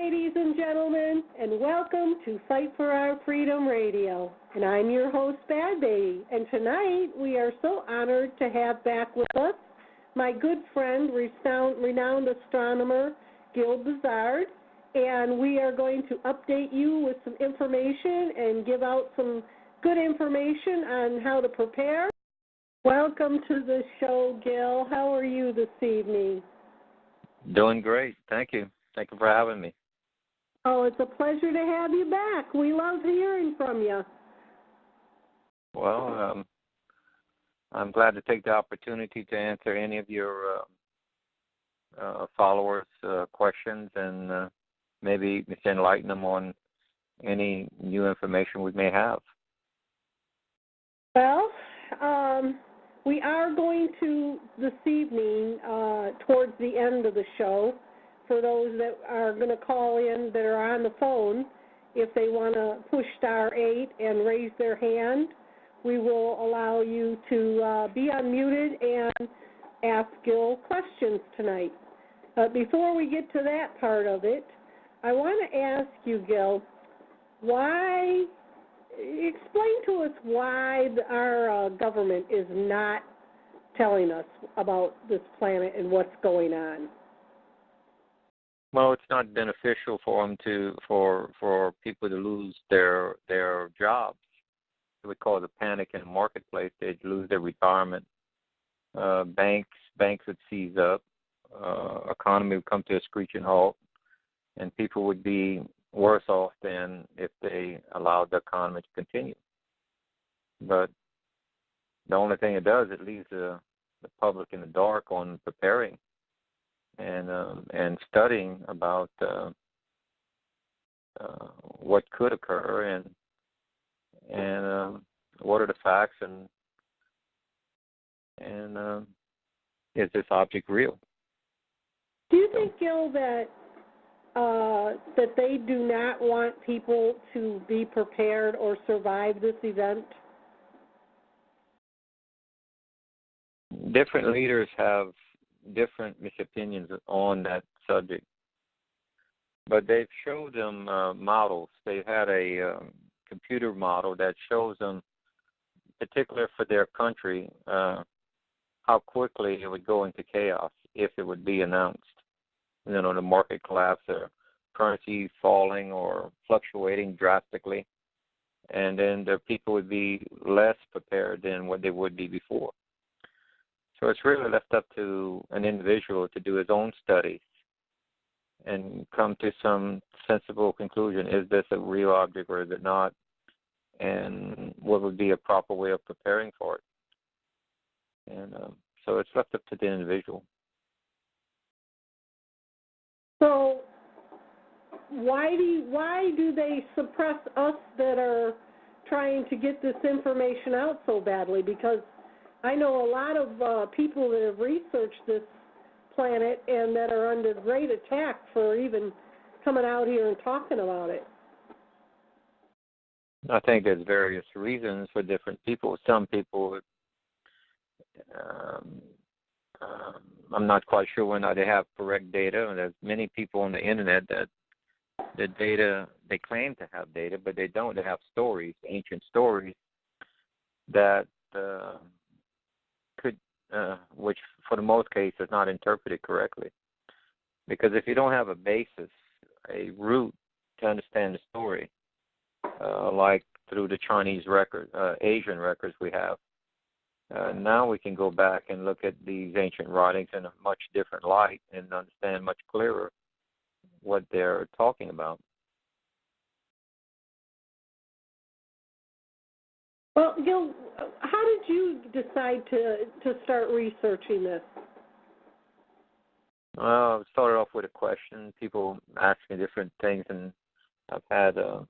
ladies and gentlemen, and welcome to Fight for Our Freedom Radio. And I'm your host, Badbaby. And tonight we are so honored to have back with us my good friend, renowned astronomer, Gill Broussard. And we are going to update you with some information and give out some good information on how to prepare. Welcome to the show, Gill. How are you this evening? Doing great. Thank you. Thank you for having me. Oh, it's a pleasure to have you back. We love hearing from you. Well, I'm glad to take the opportunity to answer any of your followers' questions and maybe enlighten them on any new information we may have. Well, we are going to, this evening, towards the end of the show, for those that are going to call in that are on the phone, if they want to push *8 and raise their hand, we will allow you to be unmuted and ask Gill questions tonight. Before we get to that part of it, I want to ask you, Gill, explain to us why our government is not telling us about this planet and what's going on. Well, it's not beneficial for them for people to lose their jobs. We call it a panic in the marketplace. They'd lose their retirement. Banks would seize up. Economy would come to a screeching halt, and people would be worse off than if they allowed the economy to continue. But the only thing it does, it leaves the public in the dark on preparing and studying about what could occur and what are the facts and is this object real? Do you think, Gill, that they do not want people to be prepared or survive this event? Different leaders have different opinions on that subject, but they've showed them models. They've had a computer model that shows them, particularly for their country, how quickly it would go into chaos if it would be announced. The market collapse, or currency falling or fluctuating drastically, and then the people would be less prepared than what they would be before. So it's really left up to an individual to do his own studies and come to some sensible conclusion. Is this a real object or is it not? And what would be a proper way of preparing for it? And so it's left up to the individual. So why do they suppress us that are trying to get this information out so badly? Because I know a lot of people that have researched this planet and that are under great attack for even coming out here and talking about it. I think there's various reasons for different people. Some people, I'm not quite sure whether they have correct data. And there's many people on the internet that the data, they claim to have data, but they don't. They have stories, ancient stories that which for the most case is not interpreted correctly. Because if you don't have a basis, a root to understand the story, like through the Chinese record, Asian records we have, now we can go back and look at these ancient writings in a much different light and understand much clearer what they're talking about. Well, Gill, how did you decide to start researching this? Well, it started off with a question. People asking different things, and I've had a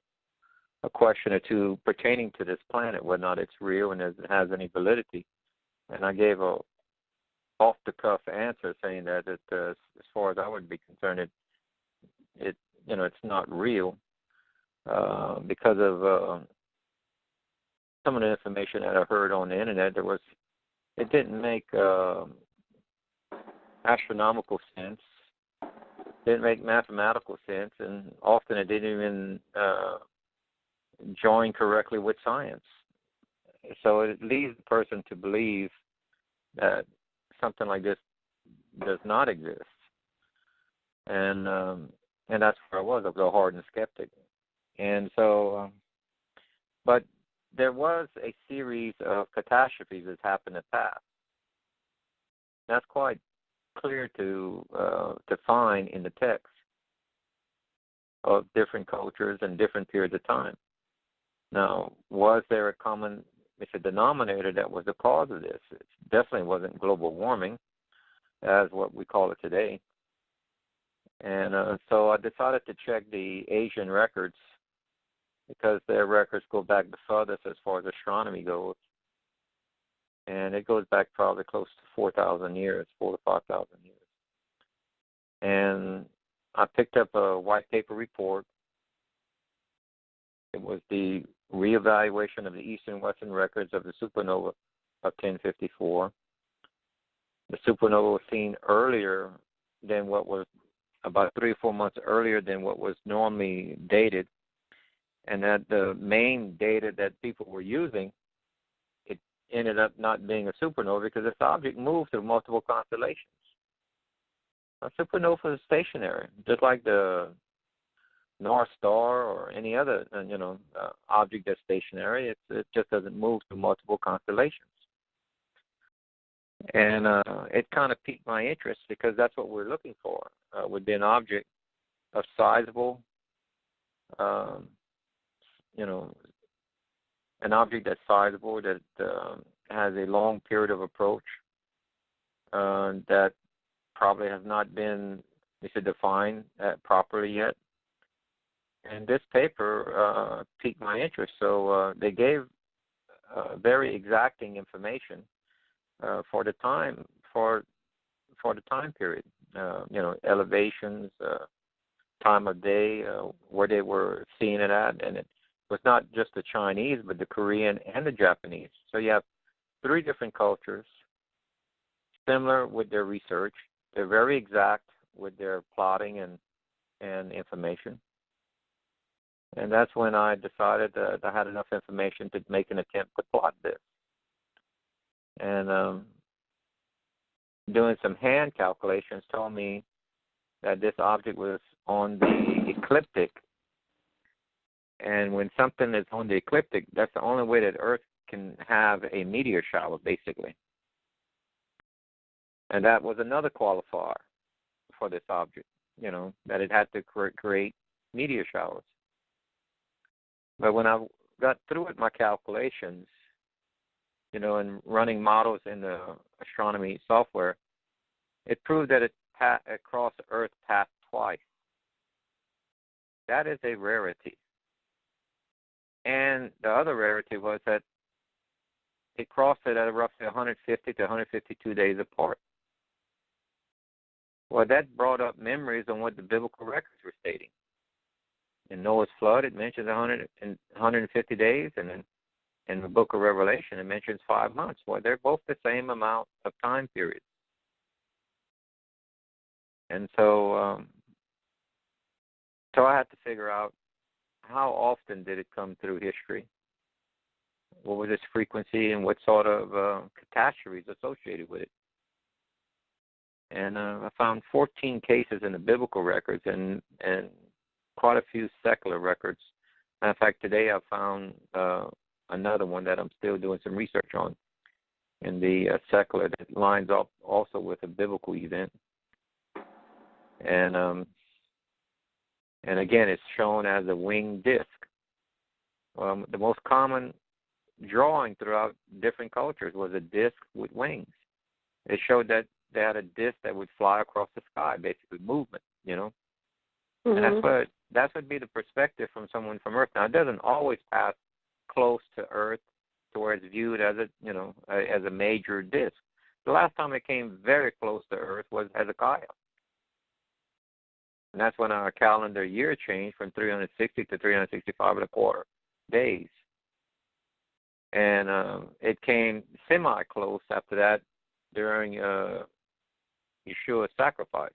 question or two pertaining to this planet, whether or not it's real and it has any validity. And I gave a off-the-cuff answer saying that as far as I would be concerned, it's not real because of some of the information that I heard on the internet. It didn't make astronomical sense didn't make mathematical sense, and often it didn't even join correctly with science. So it leads the person to believe that something like this does not exist. And that's where I was a hardened skeptic. And so, but there was a series of catastrophes that happened in the past. That's quite clear to find in the text of different cultures and different periods of time. Now, was there a common denominator that was the cause of this? It definitely wasn't global warming, as what we call it today. And so I decided to check the Asian records, because their records go back the farthest as far as astronomy goes. And it goes back probably close to 4,000 years, 4,000 to 5,000 years. And I picked up a white paper report. It was the reevaluation of the Eastern and Western records of the supernova of 1054. The supernova was seen earlier than what was, about 3 or 4 months earlier than what was normally dated. And that the main data that people were using, it ended up not being a supernova because this object moved through multiple constellations. A supernova is stationary, just like the North Star or any other object that's stationary. It just doesn't move through multiple constellations. And it kind of piqued my interest, because that's what we're looking for. Would be an object of sizable, an object that's sizable, that has a long period of approach, that probably has not been defined properly yet. And this paper piqued my interest, so they gave very exacting information for the time period. Elevations, time of day, where they were seeing it at, and it was not just the Chinese, but the Korean and the Japanese. So you have 3 different cultures, similar with their research. They're very exact with their plotting and information. And that's when I decided that I had enough information to make an attempt to plot this. And doing some hand calculations told me that this object was on the ecliptic. And when something is on the ecliptic, that's the only way that Earth can have a meteor shower, basically. And that was another qualifier for this object, that it had to create meteor showers. But when I got through with my calculations, and running models in the astronomy software, it proved that it crossed the Earth's path twice. That is a rarity. And the other rarity was that it crossed it at roughly 150 to 152 days apart. Well, that brought up memories on what the biblical records were stating. In Noah's flood, it mentions 150 days, and then in the book of Revelation, it mentions 5 months. Well, they're both the same amount of time period. And so I had to figure out, how often did it come through history? What was its frequency, and what sort of catastrophes associated with it? And I found 14 cases in the biblical records and quite a few secular records. In fact, today I found another one that I'm still doing some research on in the secular that lines up also with a biblical event. And again, it's shown as a winged disc. The most common drawing throughout different cultures was a disc with wings. It showed that they had a disc that would fly across the sky, basically movement, Mm-hmm. And that would be the perspective from someone from Earth. Now, it doesn't always pass close to Earth to where it's viewed as as a major disc. The last time it came very close to Earth was Hezekiah. And that's when our calendar year changed from 360 to 365 and a quarter days. And it came semi-close after that during Yeshua's sacrifice.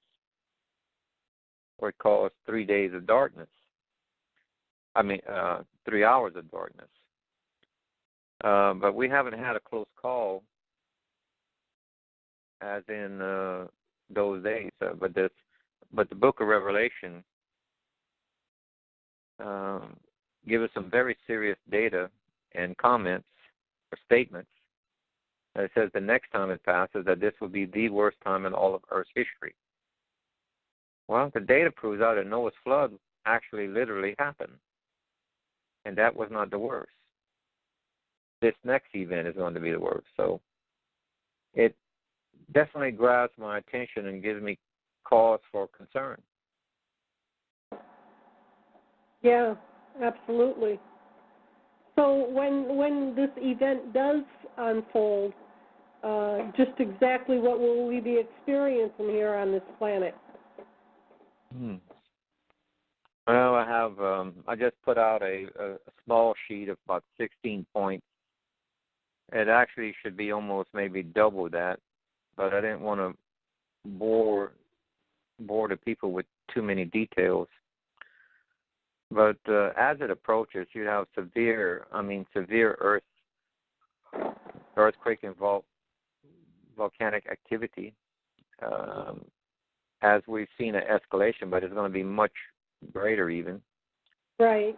it caused 3 days of darkness. 3 hours of darkness. But we haven't had a close call as in those days. But the Book of Revelation gives us some very serious data and comments or statements. It says the next time it passes that this will be the worst time in all of Earth's history. Well, the data proves out that Noah's flood actually literally happened. And that was not the worst. This next event is going to be the worst. So it definitely grabs my attention and gives me cause for concern. Yeah, absolutely. So when this event does unfold, just exactly what will we be experiencing here on this planet? Well, I have. I just put out a small sheet of about 16 points. It actually should be almost maybe double that, but I didn't want to bore the people with too many details. But as it approaches, you have severe earthquake and volcanic activity. As we've seen an escalation, but it's going to be much greater even. Right.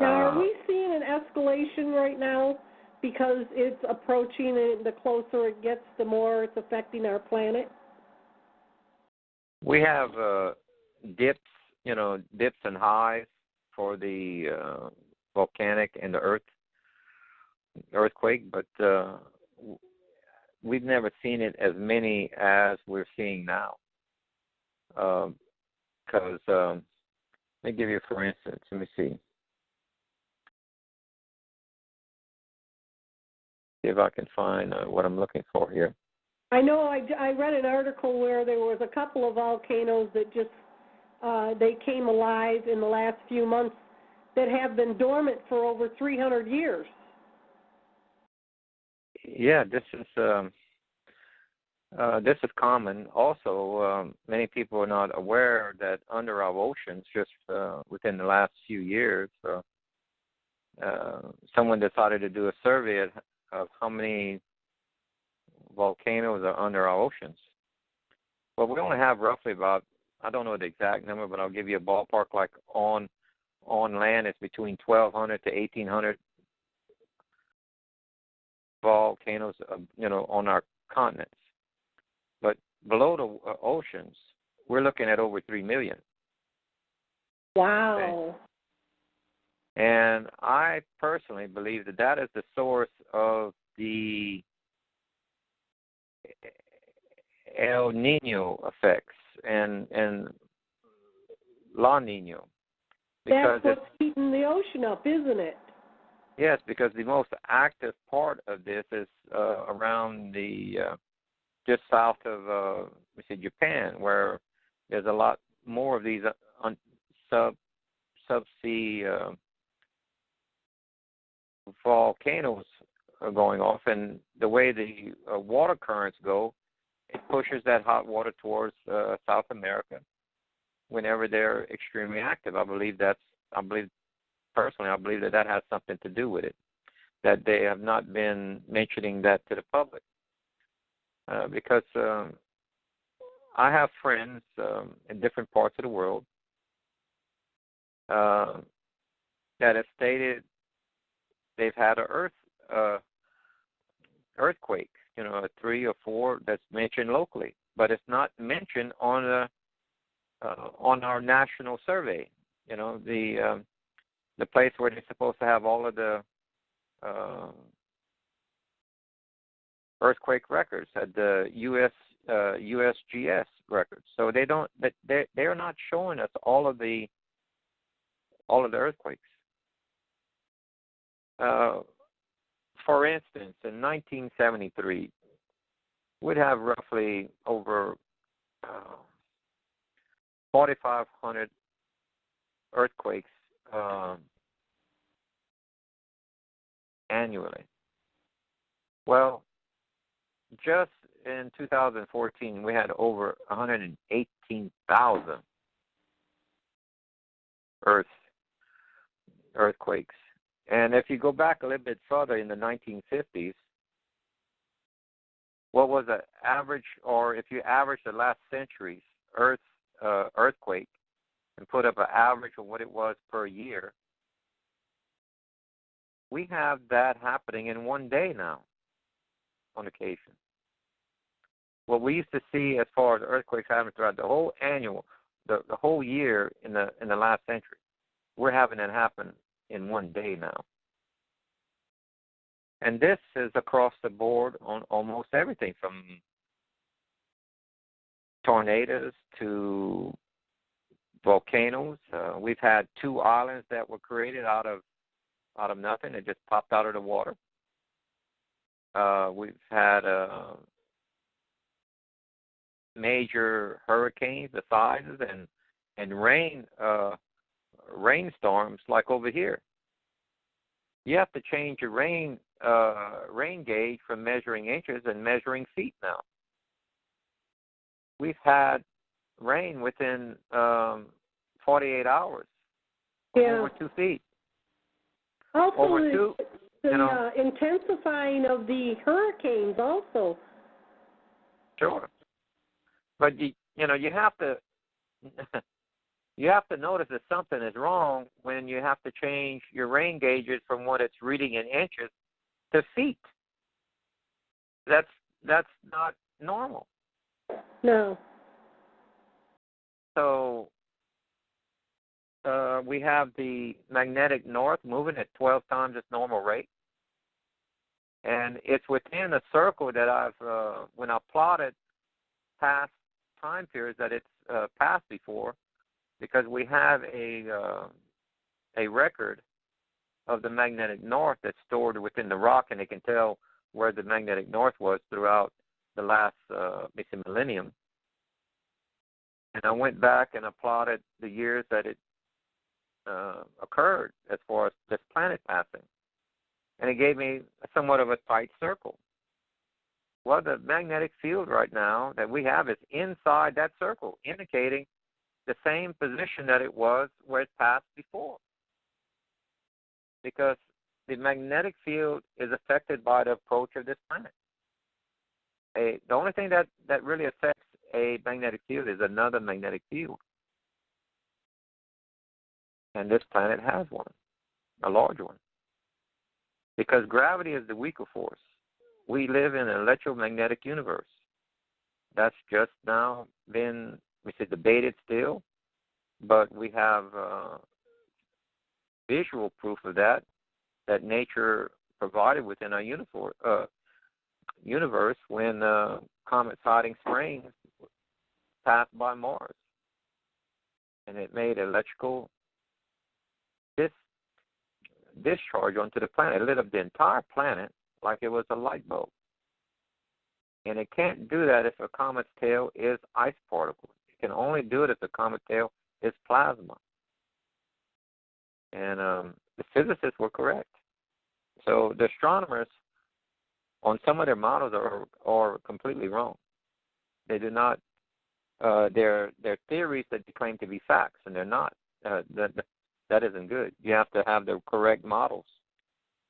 Now, are we seeing an escalation right now because it's approaching and the closer it gets, the more it's affecting our planet? We have dips and highs for the volcanic and the earthquake, but we've never seen it as many as we're seeing now. Because let me give you, for instance, let me see if I can find what I'm looking for here. I know I read an article where there was a couple of volcanoes that just they came alive in the last few months that have been dormant for over 300 years. Yeah, this is common. Also, many people are not aware that under our oceans, just within the last few years, someone decided to do a survey of how many volcanoes are under our oceans. Well, we only have roughly about, I don't know the exact number, but I'll give you a ballpark. Like on land, it's between 1,200 to 1,800 volcanoes, on our continents. But below the oceans, we're looking at over 3 million. Wow. Okay? And I personally believe that is the source of the El Nino effects and La Nino. That's what's heating the ocean up, isn't it? Yes, because the most active part of this is around the just south of Japan, where there's a lot more of these subsea volcanoes are going off, and the way the water currents go, it pushes that hot water towards South America whenever they're extremely active. I believe that has something to do with it, that they have not been mentioning that to the public. Because I have friends in different parts of the world that have stated they've had an earthquake, a 3 or 4 that's mentioned locally, but it's not mentioned on our national survey. The place where they're supposed to have all of the earthquake records at the USGS records. So they are not showing us all of the earthquakes. For instance, in 1973, we'd have roughly over 4,500 earthquakes annually. Well, just in 2014, we had over 118,000 Earth's earthquakes. And if you go back a little bit further in the 1950s, what was the average, or if you average the last century's Earth's earthquake and put up an average of what it was per year, we have that happening in one day now on occasion. What we used to see as far as earthquakes happening throughout the whole the whole year in the last century, we're having it happen in one day now. And this is across the board on almost everything, from tornadoes to volcanoes. We've had 2 islands that were created out of nothing. It just popped out of the water. We've had major hurricanes, the sizes, and rainstorms like over here. You have to change your rain gauge from measuring inches and measuring feet now. We've had rain within 48 hours, over 2 feet. Also, over 2, the intensifying of the hurricanes also. Sure. But you have to you have to notice that something is wrong when you have to change your rain gauges from what it's reading in inches to feet. That's not normal. No. So we have the magnetic north moving at 12 times its normal rate. And it's within a circle that I've, when I plotted past time periods that it's passed before, because we have a record of the magnetic north that's stored within the rock, and they can tell where the magnetic north was throughout the last millennium. And I went back and I plotted the years that it occurred as far as this planet passing. And it gave me somewhat of a tight circle. Well, the magnetic field right now that we have is inside that circle, indicating the same position that it was where it passed before. Because the magnetic field is affected by the approach of this planet. The only thing that really affects a magnetic field is another magnetic field. And this planet has one, a large one. Because gravity is the weaker force. We live in an electromagnetic universe. That's just now been, debated still, but we have visual proof of that nature provided within our universe when comet Siding Springs passed by Mars. And it made electrical discharge onto the planet. It lit up the entire planet like it was a light bulb. And it can't do that if a comet's tail is ice particles. It can only do it if the comet tail is plasma. And the physicists were correct. So the astronomers, on some of their models, are completely wrong. They do not. They're theories that they claim to be facts, and they're not. That isn't good. You have to have the correct models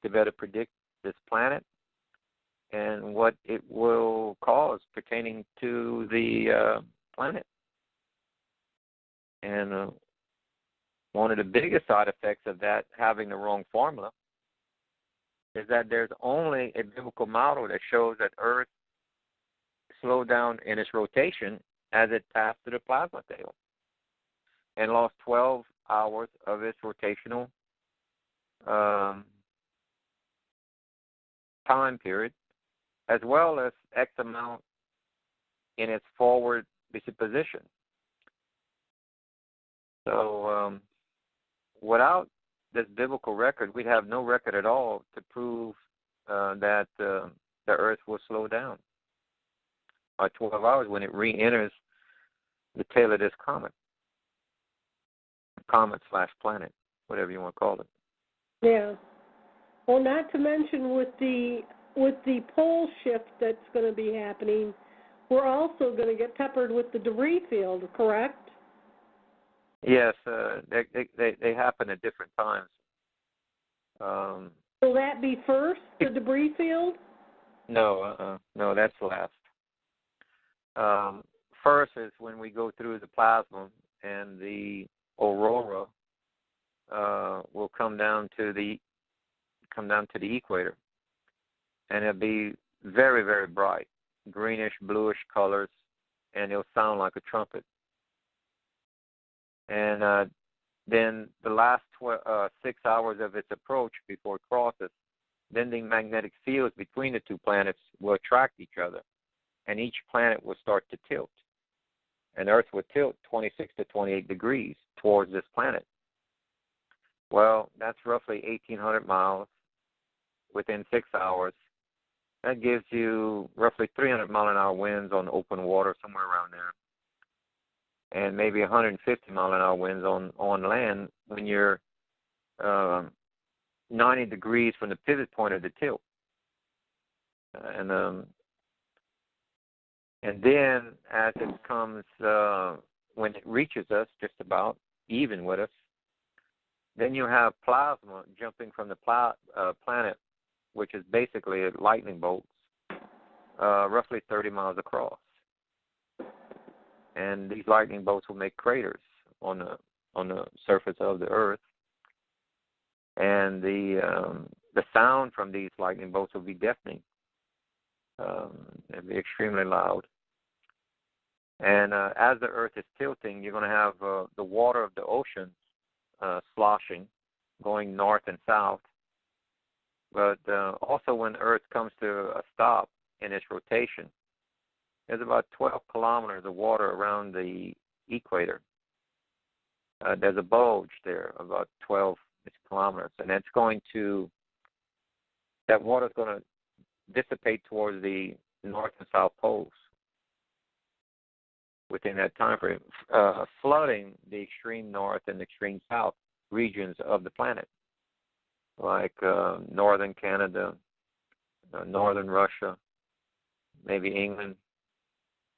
to better predict this planet and what it will cause pertaining to the planet. And one of the biggest side effects of that, having the wrong formula, is that there's only a biblical model that shows that Earth slowed down in its rotation as it passed through the plasma tail and lost 12 hours of its rotational time period, as well as X amount in its forward position. So without this biblical record, we'd have no record at all to prove that the Earth will slow down by 12 hours when it re-enters the tail of this comet. Comet/planet, whatever you want to call it. Yeah. Well, not to mention with the pole shift that's going to be happening, we're also going to get peppered with the debris field, correct? Yes, they happen at different times. Will that be first, the debris field? No, that's last. First is when we go through the plasma, and the aurora will come down to the equator, and it'll be very, very bright, greenish, bluish colors, and it'll sound like a trumpet. And then the last 6 hours of its approach before it crosses, then the magnetic fields between the two planets will attract each other, and each planet will start to tilt. And Earth will tilt 26 to 28 degrees towards this planet. Well, that's roughly 1,800 miles within 6 hours. That gives you roughly 300-mile-an-hour winds on open water, somewhere around there, and maybe 150-mile-an-hour winds on land when you're 90 degrees from the pivot point of the tilt. And then as it comes, when it reaches us, just about even with us, then you have plasma jumping from the planet, which is basically lightning bolts, roughly 30 miles across. And these lightning bolts will make craters on the surface of the Earth. And the sound from these lightning bolts will be deafening. It'll be extremely loud. And as the Earth is tilting, you're going to have the water of the ocean sloshing, going north and south. But also when Earth comes to a stop in its rotation, there's about 12 kilometers of water around the equator. There's a bulge there, about 12 kilometers, and that water is going to dissipate towards the north and south poles within that time frame, flooding the extreme north and extreme south regions of the planet, like northern Canada, northern Russia, maybe England.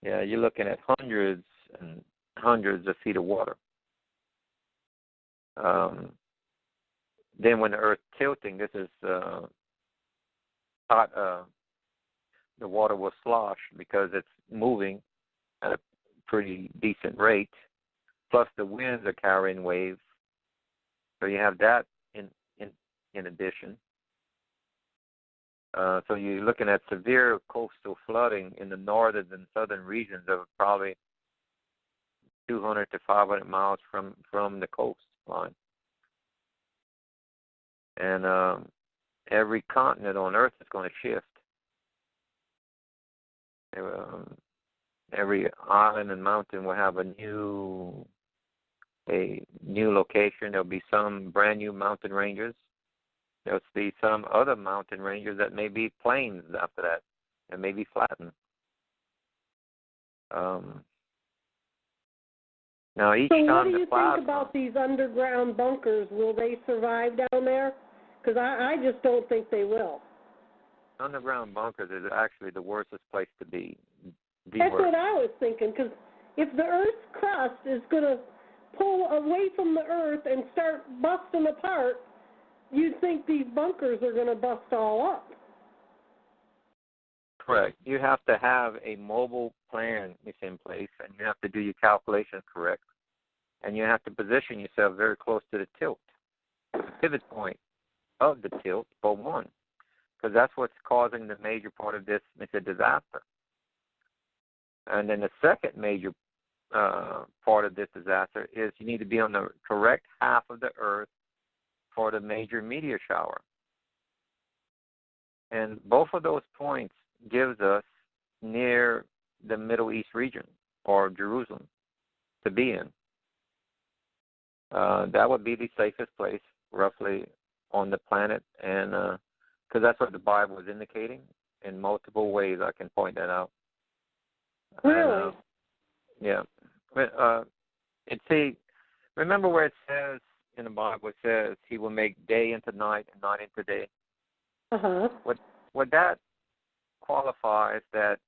Yeah, you're looking at hundreds and hundreds of feet of water. Then when the Earth's tilting, this is the water will slosh because it's moving at a pretty decent rate. Plus the winds are carrying waves, so you have that in addition. So you're looking at severe coastal flooding in the northern and southern regions of probably 200 to 500 miles from the coastline. And every continent on Earth is going to shift. Every island and mountain will have a new location. There'll be some brand new mountain ranges. There'll be some other mountain ranges that may be plains after that, and may be flattened. Now each so time what do you plasma, think about these underground bunkers? Will they survive down there? Because I just don't think they will. Underground bunkers is actually the worstest place to be. That's what I was thinking, because if the Earth's crust is going to pull away from the Earth and start busting apart, you'd think these bunkers are going to bust all up. Correct. You have to have a mobile plan in place, and you have to do your calculations correct, and you have to position yourself very close to the tilt, the pivot point of the tilt, for one, because that's what's causing the major part of this disaster. And then the second major part of this disaster is you need to be on the correct half of the Earth for the major meteor shower. And both of those points gives us near the Middle East region, or Jerusalem, to be in. That would be the safest place, roughly, on the planet, and because that's what the Bible is indicating in multiple ways. I can point that out. Really? And, yeah. And see, remember where it says in the Bible, it says He will make day into night and night into day. What that qualifies that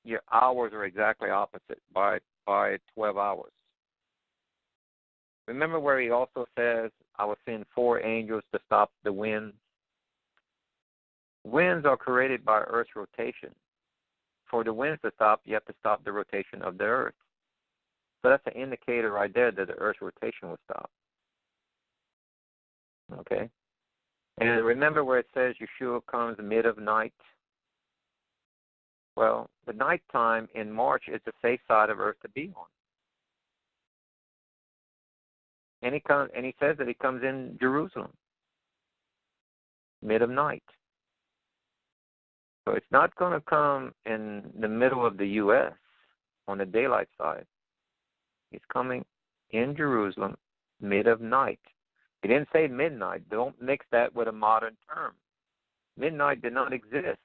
your hours are exactly opposite by 12 hours. Remember where he also says, I will send 4 angels to stop the winds? Winds are created by Earth's rotation. For the winds to stop, you have to stop the rotation of the Earth. So that's an indicator right there that the Earth's rotation will stop. Okay? And remember where it says Yeshua comes mid of night? Well, the nighttime in March is the safe side of Earth to be on. And he says that he comes in Jerusalem, mid of night. So it's not going to come in the middle of the U.S. on the daylight side. He's coming in Jerusalem, mid of night. He didn't say midnight. Don't mix that with a modern term. Midnight did not exist.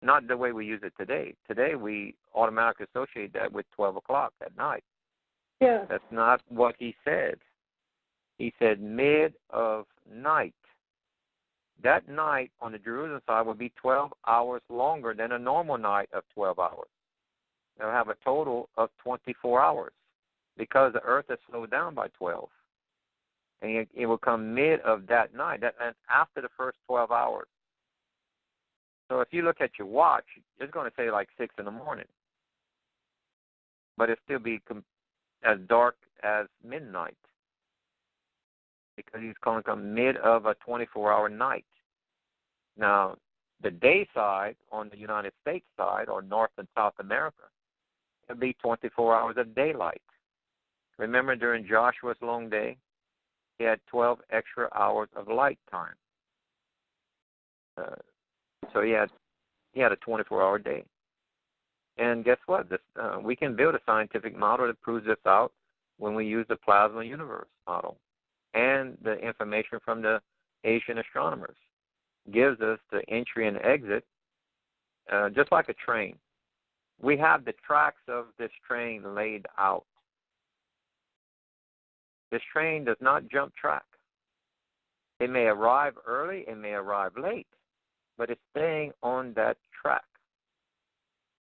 Not the way we use it today. Today we automatically associate that with 12 o'clock at night. Yeah. That's not what he said. He said mid of night. That night on the Jerusalem side will be 12 hours longer than a normal night of 12 hours. They'll have a total of 24 hours because the earth is slowed down by 12. And it will come mid of that night. And after the first 12 hours. So if you look at your watch, it's going to say like 6 in the morning. But it'll still be as dark as midnight because he's going to come mid of a 24-hour night. Now, the day side on the United States side or North and South America, it'll be 24 hours of daylight. Remember during Joshua's long day, he had 12 extra hours of light time. So he had a 24-hour day. And guess what? We can build a scientific model that proves this out when we use the plasma universe model. And the information from the Asian astronomers gives us the entry and exit, just like a train. We have the tracks of this train laid out. This train does not jump track. It may arrive early, it may arrive late, but it's staying on that track.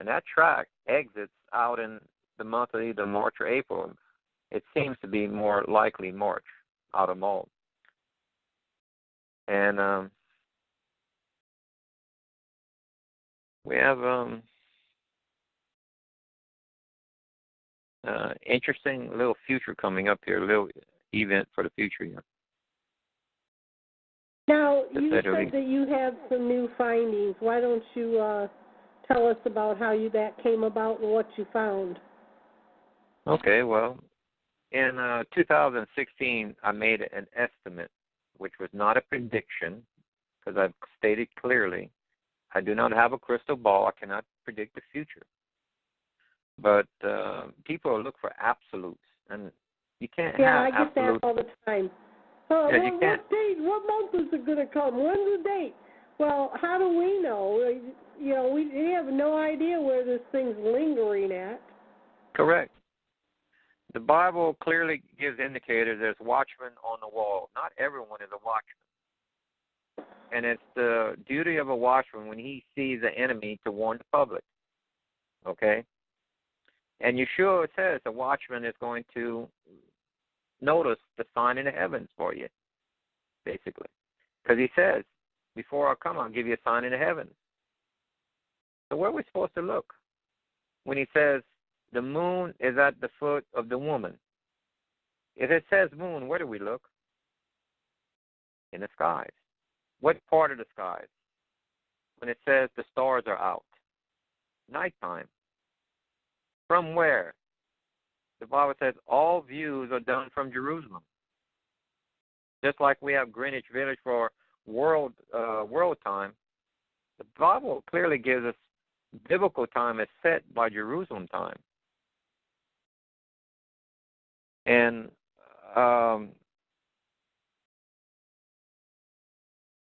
And that track exits out in the month of either March or April. It seems to be more likely March out of all. And we have interesting little future coming up here, a little event for the future here. Now, you said that you have some new findings. Why don't you tell us about how that came about and what you found? Okay, well, in 2016, I made an estimate, which was not a prediction, because I've stated clearly, I do not have a crystal ball. I cannot predict the future. But people look for absolutes, and you can't have absolutes. Yeah, I get that all the time. What month is it going to come? When's the date? Well, how do we know? You know, we have no idea where this thing's lingering at. Correct. The Bible clearly gives indicators there's watchmen on the wall. Not everyone is a watchman. And it's the duty of a watchman when he sees the enemy to warn the public. Okay? And Yeshua says the watchman is going to notice the sign in the heavens for you, basically. Because he says, before I come, I'll give you a sign in the heavens. So where are we supposed to look? When he says, the moon is at the foot of the woman. If it says moon, where do we look? In the skies. What part of the skies? When it says the stars are out. Nighttime. From where? The Bible says all views are done from Jerusalem. Just like we have Greenwich Village for world time, the Bible clearly gives us biblical time is set by Jerusalem time. And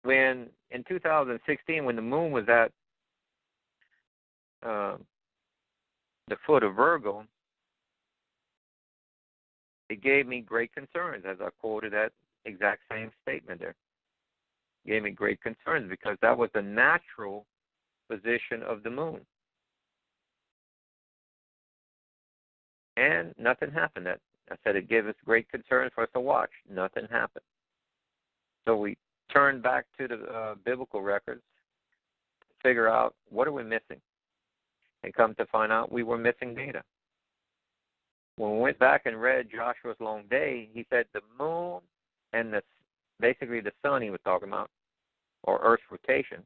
when in 2016, when the moon was at the foot of Virgo, it gave me great concerns, as I quoted that exact same statement there. It gave me great concerns because that was the natural position of the moon. And nothing happened I said it gave us great concern for us to watch. Nothing happened. So we turned back to the biblical records to figure out what are we missing. And come to find out we were missing data. When we went back and read Joshua's long day, he said the moon and basically the sun he was talking about, or Earth's rotation,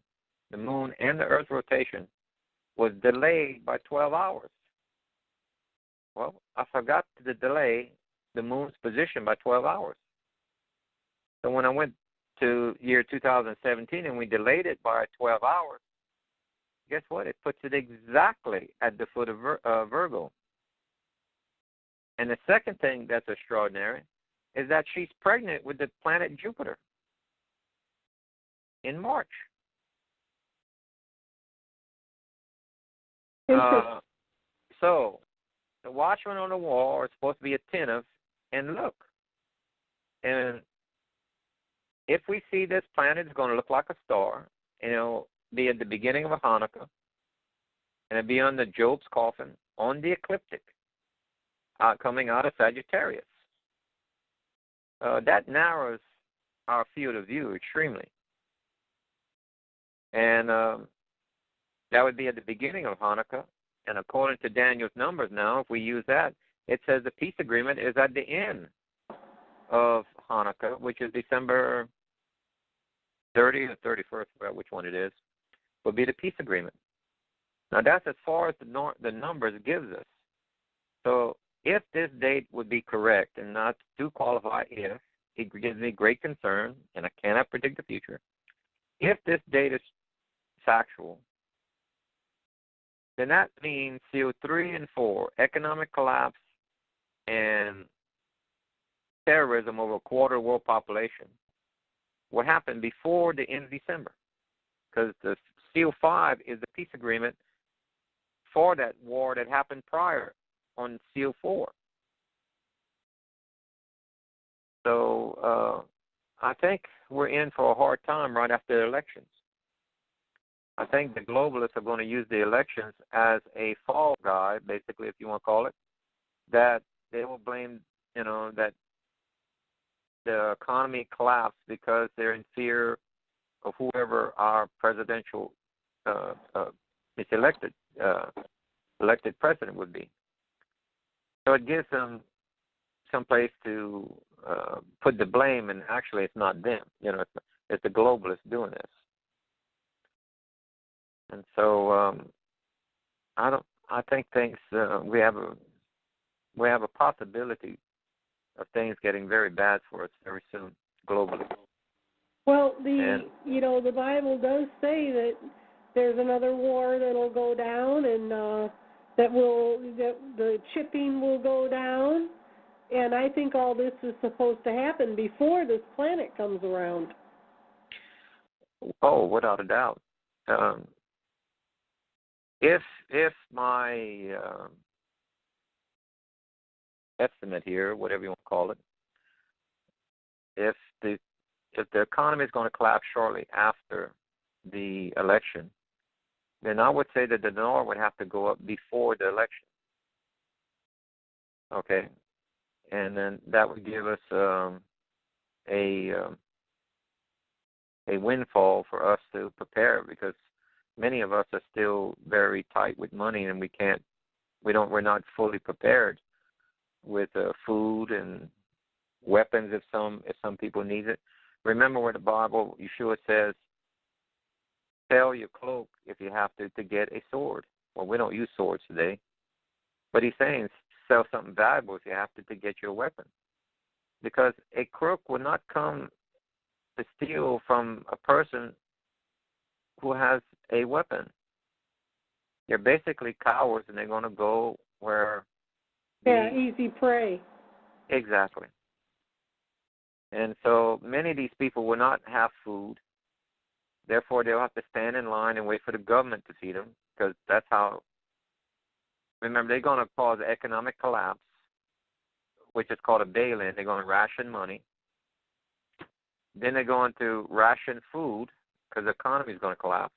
the moon and the Earth's rotation was delayed by 12 hours. Well, I forgot to delay the moon's position by 12 hours. So when I went to year 2017 and we delayed it by 12 hours, guess what? It puts it exactly at the foot of Virgo. And the second thing that's extraordinary is that she's pregnant with the planet Jupiter in March. So the watchman on the wall are supposed to be attentive and look. And if we see this planet, it's going to look like a star, and it'll be at the beginning of a Hanukkah, and it'll be on the Job's coffin on the ecliptic, coming out of Sagittarius. That narrows our field of view extremely. And that would be at the beginning of Hanukkah. And according to Daniel's numbers now, if we use that, it says the peace agreement is at the end of Hanukkah, which is December 30th or 31st, forgot which one it is, will be the peace agreement. Now, that's as far as the numbers gives us. So if this date would be correct, and not to qualify if, it gives me great concern, and I cannot predict the future. If this date is factual, then that means seal 3 and 4, economic collapse and terrorism over a quarter of the world population, what happened before the end of December. Because the seal 5 is the peace agreement for that war that happened prior on seal 4. So I think we're in for a hard time right after the elections. I think the globalists are going to use the elections as a fall guy, basically, if you want to call it, that they will blame, that the economy collapsed because they're in fear of whoever our presidential elected president would be. So it gives them some place to put the blame, and actually it's not them. It's the globalists doing this. And so I think things we have a possibility of things getting very bad for us very soon globally. Well, the Bible does say that there's another war that'll go down, and that the chipping will go down, and I think all this is supposed to happen before this planet comes around. Oh, without a doubt. If my estimate here, whatever you want to call it, if the economy is going to collapse shortly after the election, then I would say that the dollar would have to go up before the election. Okay, and then that would give us a windfall for us to prepare, because many of us are still very tight with money, and we're not fully prepared with food and weapons if some people need it. Remember where the Bible, Yeshua says, sell your cloak if you have to get a sword. Well, we don't use swords today, but he's saying sell something valuable if you have to get your weapon, because a crook will not come to steal from a person who has a weapon. They're basically cowards, and they're going to go where... easy prey. Exactly. And so many of these people will not have food. Therefore, they'll have to stand in line and wait for the government to feed them, because that's how... Remember, they're going to cause economic collapse, which is called a bail-in. They're going to ration money. Then they're going to ration food, because the economy is going to collapse.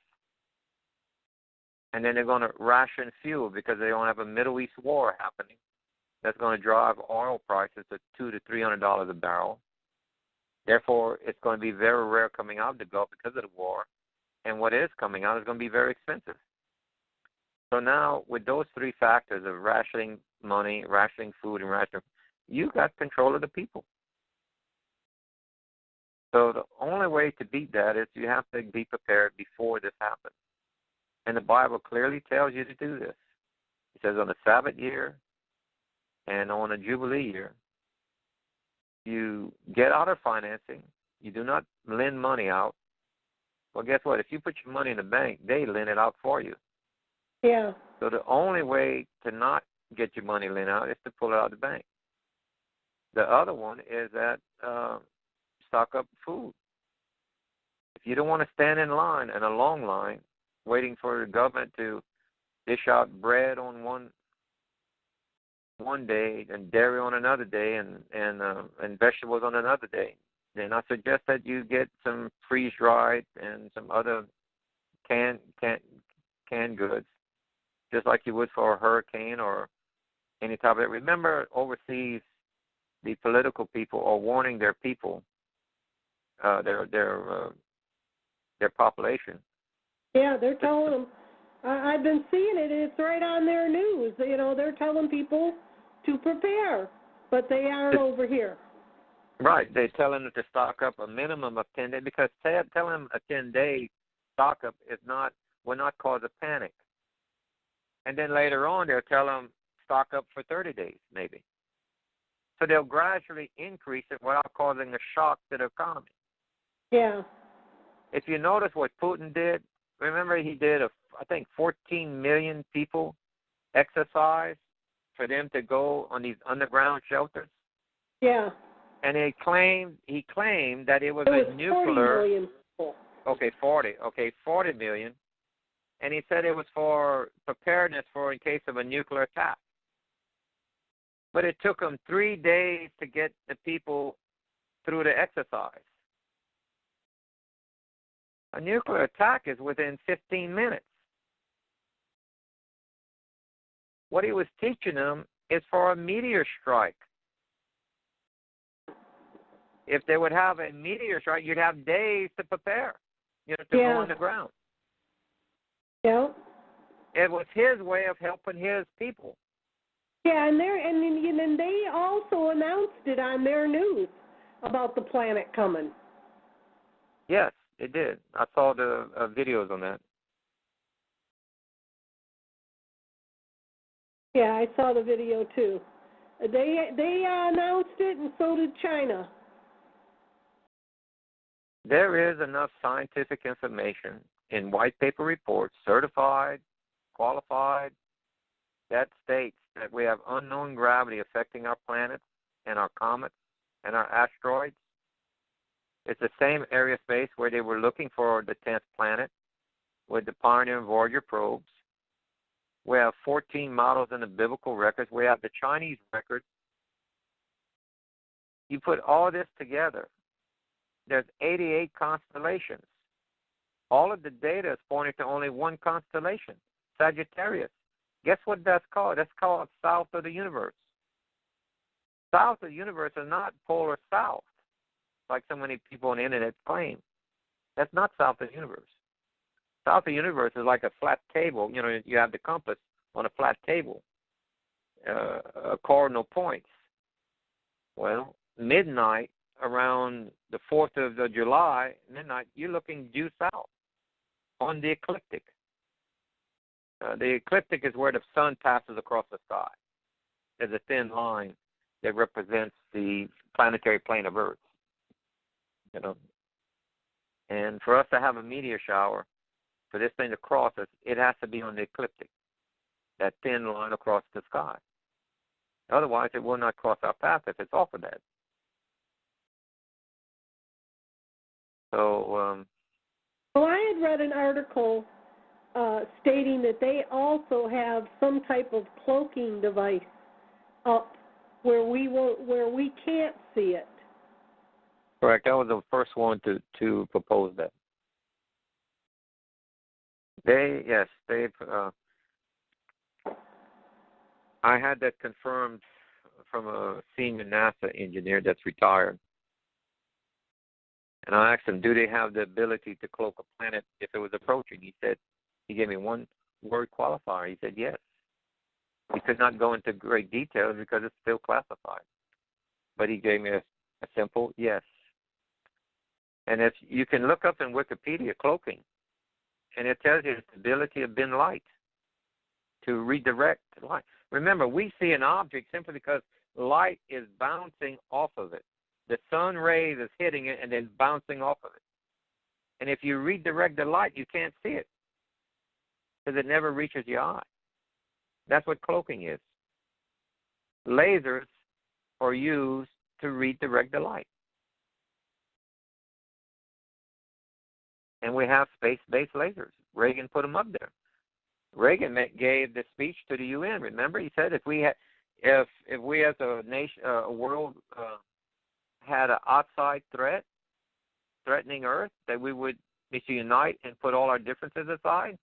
And then they're going to ration fuel, because they don't have a Middle East war happening. that's going to drive oil prices to $200 to $300 a barrel. Therefore, it's going to be very rare coming out of the Gulf because of the war, and what is coming out is going to be very expensive. So now, with those three factors of rationing money, rationing food, and rationing, you got control of the people. So the only way to beat that is you have to be prepared before this happens. And the Bible clearly tells you to do this. It says on the Sabbath year and on a Jubilee year, you get out of financing. You do not lend money out. Well, guess what? If you put your money in the bank, they lend it out for you. Yeah. So the only way to not get your money lent out is to pull it out of the bank. The other one is that stock up food. If you don't want to stand in line, in a long line, waiting for the government to dish out bread on one day and dairy on another day and vegetables on another day, then I suggest that you get some freeze-dried and some other canned goods, just like you would for a hurricane or any type of it. Remember, overseas, the political people are warning their people, their population. Yeah, they're telling them. I've been seeing it. It's right on their news. You know, they're telling people to prepare, but they aren't over here. Right. They're telling them to stock up a minimum of 10 days because telling them a 10-day stock up will not cause a panic. And then later on, they'll tell them stock up for 30 days maybe. So they'll gradually increase it without causing a shock to the economy. Yeah. If you notice what Putin did, remember he did, I think, 14 million people exercise for them to go on these underground shelters. Yeah. And he claimed that it was a nuclear. 40 million people. Okay, 40 million. And he said it was for preparedness for in case of a nuclear attack. But it took him 3 days to get the people through the exercise. A nuclear attack is within 15 minutes. What he was teaching them is for a meteor strike. If they would have a meteor strike, you'd have days to prepare, to go on the ground. Yeah. It was his way of helping his people. Yeah, and they also announced it on their news about the planet coming. Yes, it did. I saw the videos on that. Yeah, I saw the video too. They announced it, and so did China. There is enough scientific information in white paper reports, certified, qualified, that states that we have unknown gravity affecting our planets and our comets and our asteroids. It's the same area of space where they were looking for the 10th planet with the Pioneer and Voyager probes. We have 14 models in the biblical records. We have the Chinese records. You put all this together, there's 88 constellations. All of the data is pointing to only one constellation, Sagittarius. Guess what that's called? That's called south of the universe. South of the universe is not polar south, like so many people on the internet claim. That's not south of the universe. South of the universe is like a flat table. You have the compass on a flat table, cardinal points. Well, midnight, around the 4th of July, midnight, you're looking due south on the ecliptic. The ecliptic is where the sun passes across the sky. There's a thin line that represents the planetary plane of Earth. And for us to have a meteor shower, for this thing to cross us, it has to be on the ecliptic, that thin line across the sky. Otherwise, it will not cross our path if it's off of that. So, well, I had read an article stating that they also have some type of cloaking device up where we can't see it. Correct. That was the first one to propose that. I had that confirmed from a senior NASA engineer that's retired. And I asked him, do they have the ability to cloak a planet if it was approaching? He gave me one word qualifier. He said yes. He could not go into great details because it's still classified. But he gave me a simple yes. And if you can look up in Wikipedia cloaking, and it tells you the stability of bin light to redirect light. Remember, we see an object simply because light is bouncing off of it. The sun rays is hitting it and then bouncing off of it. And if you redirect the light, you can't see it because it never reaches your eye. That's what cloaking is. Lasers are used to redirect the light. And we have space-based lasers. Reagan put them up there. Reagan gave the speech to the UN. Remember, he said if we as a nation, a world, had an outside threat threatening Earth, that we would need to unite and put all our differences aside.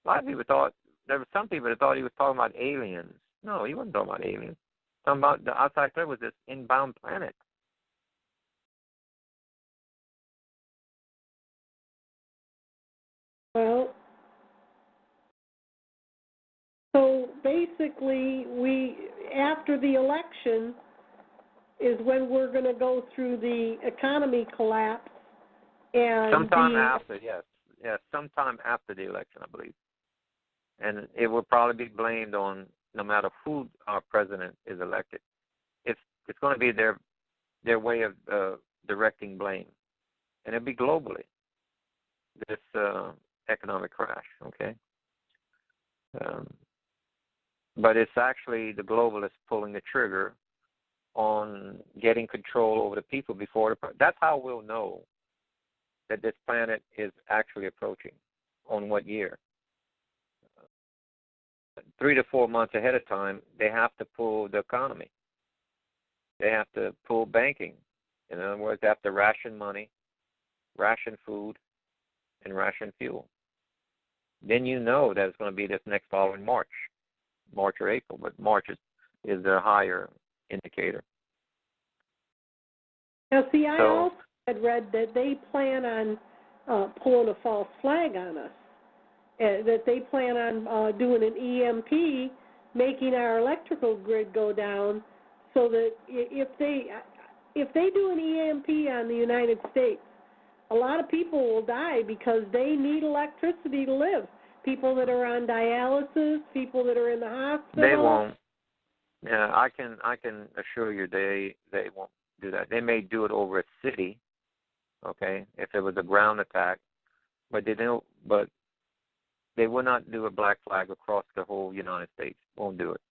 A lot of people thought there were some people that thought he was talking about aliens. No, he wasn't talking about aliens. Talking about the outside threat was this inbound planet. Well, so basically, after the election is when we're going to go through the economy collapse. And sometime after the election, I believe. And it will probably be blamed on no matter who our president is elected. It's going to be their way of directing blame. And it'll be globally, this economic crash, okay? But it's actually the globalists pulling the trigger on getting control over the people before that's how we'll know that this planet is actually approaching. On what year? 3 to 4 months ahead of time, they have to pull the economy. They have to pull banking. In other words, they have to ration money, ration food, and ration fuel. Then you know that it's going to be this next following March or April, but March is the higher indicator. Now, see, I also had read that they plan on pulling a false flag on us, that they plan on doing an EMP, making our electrical grid go down, so that if they do an EMP on the United States, a lot of people will die because they need electricity to live. People that are on dialysis, people that are in the hospital. They won't. Yeah, I can assure you they won't do that. They may do it over a city, okay, if it was a ground attack, but they don't. But they will not do a black flag across the whole United States. Won't do it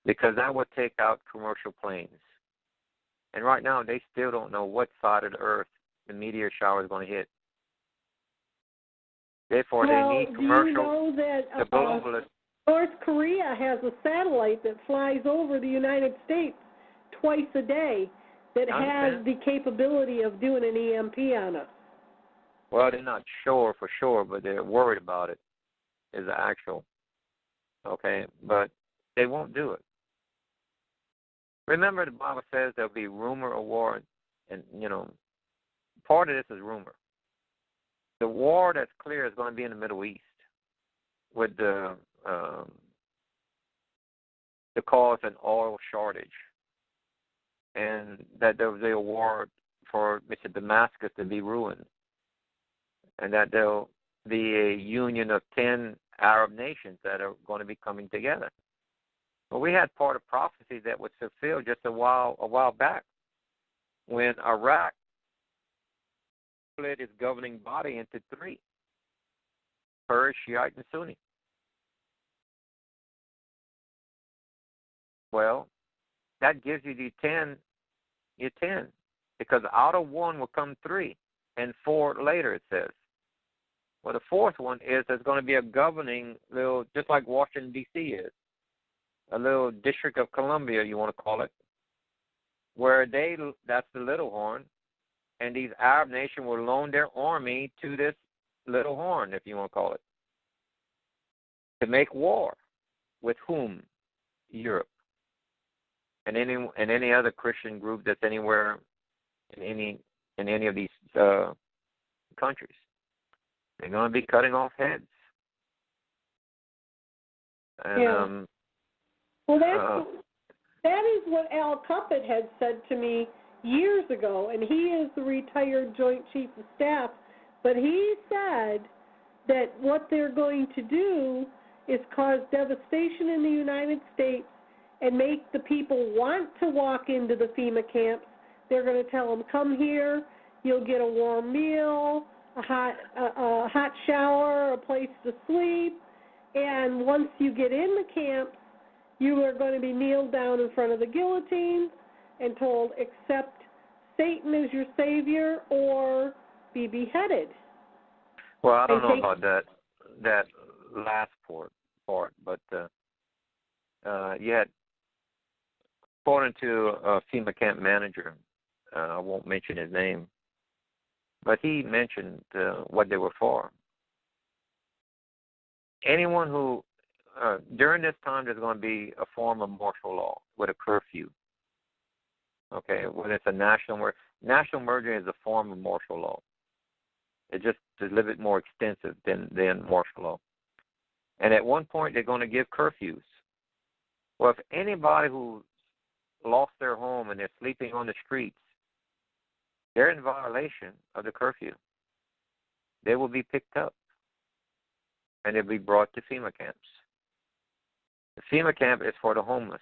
because that would take out commercial planes. And right now, they still don't know what side of the Earth the meteor shower is going to hit. Therefore, they need commercial. Do you know that the globalists. North Korea has a satellite that flies over the United States twice a day that has the capability of doing an EMP on us? Well, they're not sure for sure, but they're worried about it. Is the actual, okay? But they won't do it. Remember, the Bible says there'll be rumor of war, and part of this is rumor. The war that's clear is going to be in the Middle East, with the cause an oil shortage, and that there was a war for Mr. Damascus to be ruined, and that there'll be a union of 10 Arab nations that are going to be coming together. Well, we had part of prophecy that was fulfilled just a while back, when Iraq split its governing body into 3: Kurd, Shiite, and Sunni. Well, that gives you the 10, because out of 1 will come 3, and 4 later, it says. Well, the 4th one is there's going to be a governing little, just like Washington, D.C. is, a little District of Columbia, you want to call it, where that's the little horn, and these Arab nations will loan their army to this little horn, if you want to call it, to make war. With whom? Europe. and any other Christian group that's anywhere in any of these countries. They're going to be cutting off heads. And, yeah. Well, that is what Al Cuppett had said to me years ago, and he is the retired Joint Chief of Staff. But he said that what they're going to do is cause devastation in the United States and make the people want to walk into the FEMA camps. They're going to tell them, come here, you'll get a warm meal, a hot shower, a place to sleep, and once you get in the camps, you are going to be kneeled down in front of the guillotine and told, accept Satan as your savior or be beheaded. Well, I don't know about that last part, but you had, according to a FEMA camp manager, I won't mention his name, but he mentioned what they were for. Anyone who, during this time, there's going to be a form of martial law with a curfew. Okay, when it's a national merger is a form of martial law. It's just a little bit more extensive than martial law. And at one point, they're going to give curfews. Well, if anybody who lost their home and they're sleeping on the streets, they're in violation of the curfew. They will be picked up and they'll be brought to FEMA camps. The FEMA camp is for the homeless.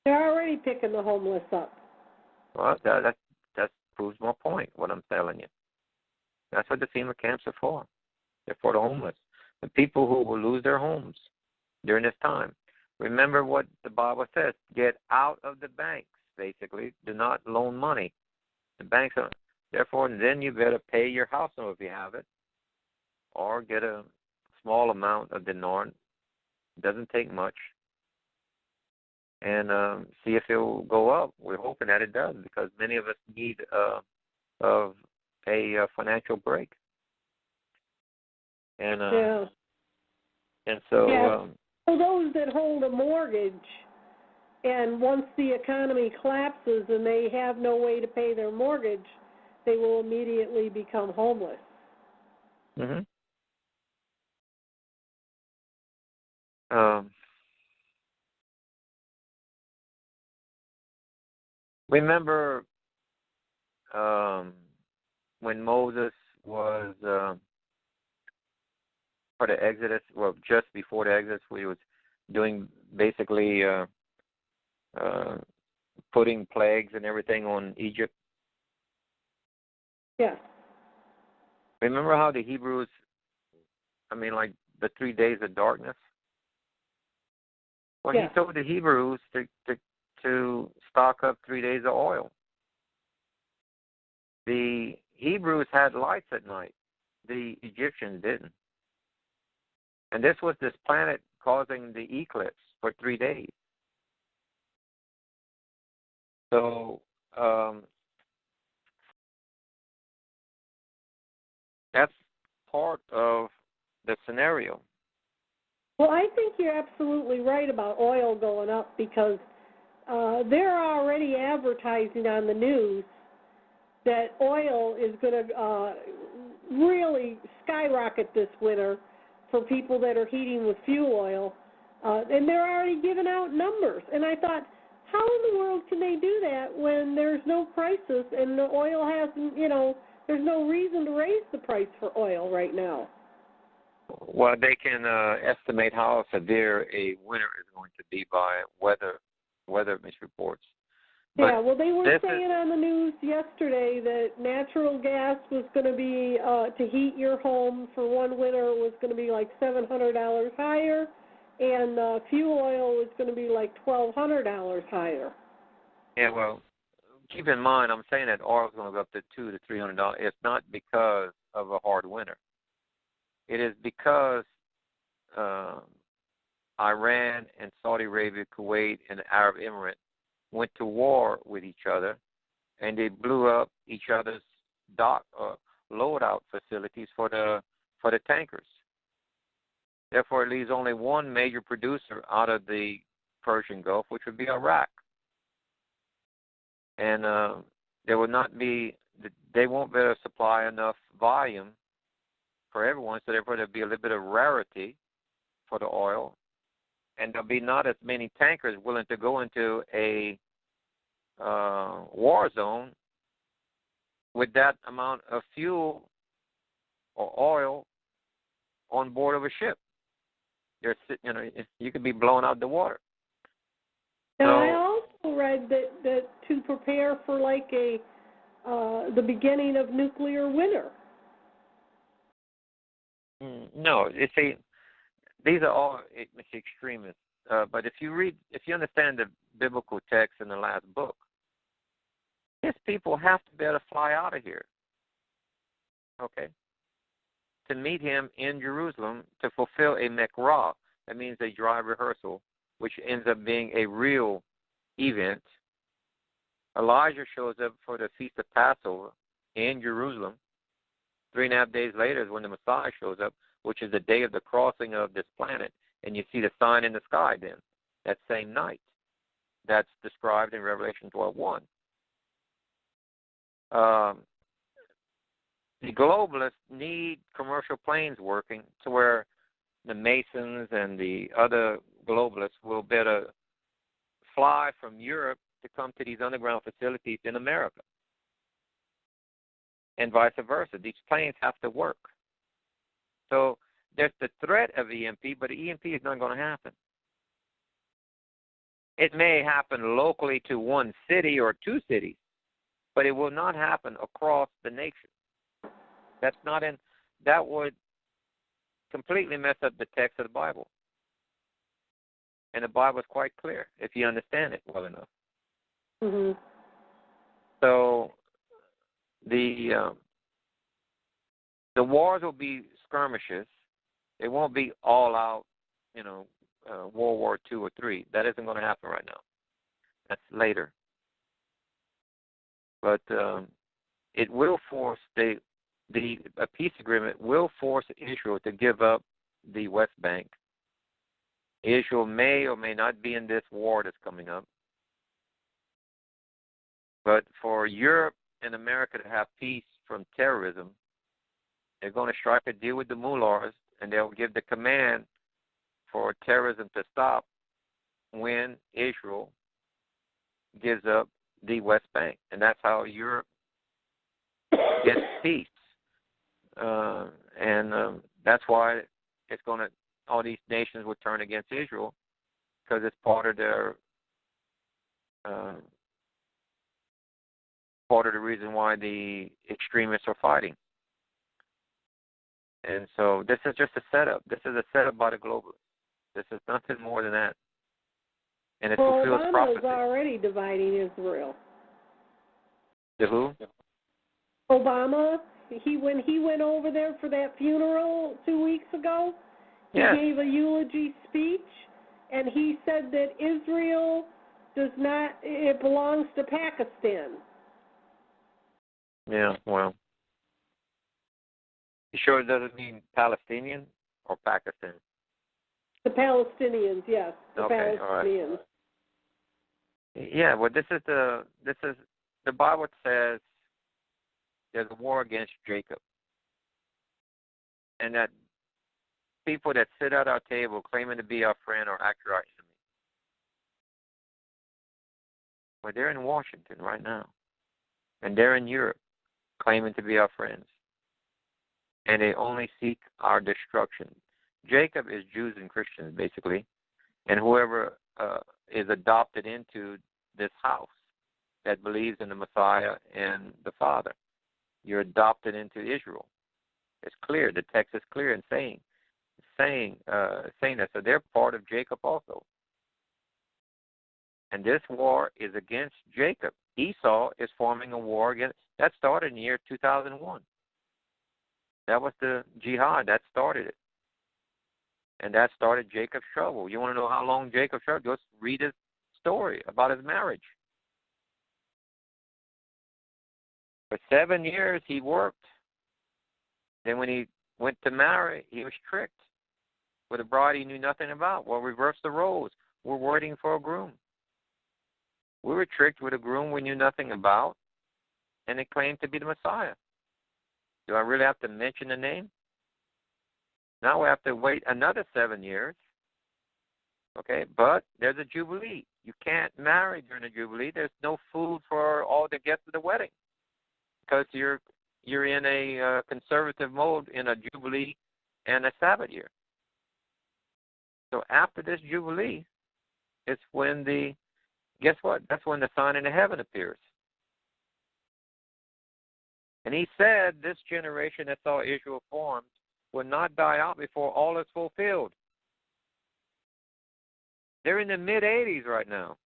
They're already picking the homeless up. Well, that proves my point, what I'm telling you. That's what the FEMA camps are for. They're for the homeless, the people who will lose their homes during this time. Remember what the Bible says, get out of the banks, basically. Do not loan money. The banks are, therefore, then you better pay your house note if you have it, or get a small amount of dinar. It doesn't take much. And see if it will go up. We're hoping that it does, because many of us need of a financial break. And yeah. And so, yeah. For those that hold a mortgage, and once the economy collapses and they have no way to pay their mortgage, they will immediately become homeless. Mm-hmm. Remember when Moses was for the Exodus, well, just before the Exodus, we was doing basically putting plagues and everything on Egypt? Yeah. Remember how the Hebrews, like the 3 days of darkness? Well, yeah. He told the Hebrews to stock up 3 days of oil. The Hebrews had lights at night. The Egyptians didn't. And this was this planet causing the eclipse for 3 days. So that's part of the scenario. Well, I think you're absolutely right about oil going up, because they're already advertising on the news that oil is going to really skyrocket this winter for people that are heating with fuel oil. And they're already giving out numbers. And I thought, how in the world can they do that when there's no prices and the oil hasn't, there's no reason to raise the price for oil right now? Well, they can estimate how severe a winter is going to be by weather reports. Yeah, well, they were saying on the news yesterday that natural gas was going to be, to heat your home for one winter, was going to be like $700 higher, and fuel oil was going to be like $1,200 higher. Yeah, well, keep in mind, I'm saying that oil is going to go up to $200 to $300. It's not because of a hard winter. It is because Iran and Saudi Arabia, Kuwait, and the Arab Emirates went to war with each other, and they blew up each other's dock loadout facilities for the tankers. Therefore, it leaves only one major producer out of the Persian Gulf, which would be Iraq. and there will not be, they won't be able to supply enough volume for everyone, so therefore there'll be a little bit of rarity for the oil, and there'll be not as many tankers willing to go into a war zone with that amount of fuel or oil on board of a ship. You could be blown out the water. Now, I also read that to prepare for like the beginning of nuclear winter. No, you see, these are all extremists. But if you understand the biblical text in the last book, his people have to be able to fly out of here, okay, to meet him in Jerusalem to fulfill a mekrah. That means a dry rehearsal, which ends up being a real event. Elijah shows up for the Feast of Passover in Jerusalem. 3.5 days later is when the Messiah shows up, which is the day of the crossing of this planet. And you see the sign in the sky then, that same night. That's described in Revelation 12:1. The globalists need commercial planes working to where the Masons and the other globalists will better fly from Europe to come to these underground facilities in America. And vice versa. These planes have to work. So there's the threat of EMP, but the EMP is not going to happen. It may happen locally to one city or two cities, but it will not happen across the nation. That would completely mess up the text of the Bible. And the Bible is quite clear if you understand it well enough. Mm-hmm. So the wars will be skirmishes. It won't be all out, World War II or III. That isn't going to happen right now. That's later. But it will force a peace agreement will force Israel to give up the West Bank. Israel may or may not be in this war that's coming up. But for Europe and America to have peace from terrorism, they're going to strike a deal with the mullahs, and they'll give the command for terrorism to stop when Israel gives up the West Bank. And that's how Europe gets peace. That's why all these nations will turn against Israel, because it's part of the reason why the extremists are fighting. And so this is just a setup. This is a setup by the globalists. This is nothing more than that. And it fulfills prophecy. Obama is already dividing Israel. The who? Obama, when he went over there for that funeral 2 weeks ago, he gave a eulogy speech, and he said that Israel it belongs to Pakistan. Yeah, well. You sure it doesn't mean Palestinian or Pakistan? The Palestinians, yes. The Palestinians. All right. Yeah, well, this is the Bible says there's a war against Jacob. And that people that sit at our table claiming to be our friend are actually our enemy. Well, they're in Washington right now. And they're in Europe claiming to be our friends. And they only seek our destruction. Jacob is Jews and Christians, basically. And whoever is adopted into this house that believes in the Messiah and the Father. You're adopted into Israel. It's clear. The text is clear in saying that. So they're part of Jacob also. And this war is against Jacob. Esau is forming a war against. That started in the year 2001. That was the jihad. That started it. And that started Jacob's trouble. You want to know how long Jacob struggled? Just read his story about his marriage. For 7 years, he worked. Then when he went to marry, he was tricked with a bride he knew nothing about. Well, reverse the roles. We're waiting for a groom. We were tricked with a groom we knew nothing about, and it claimed to be the Messiah. Do I really have to mention the name? Now we have to wait another 7 years. Okay, but there's a Jubilee. You can't marry during the Jubilee. There's no food for all the guests of the wedding because you're in a conservative mode in a Jubilee and a Sabbath year. So after this Jubilee, it's when guess what? That's when the sign in the heaven appears. And he said this generation that saw Israel formed will not die out before all is fulfilled. They're in the mid-80s right now.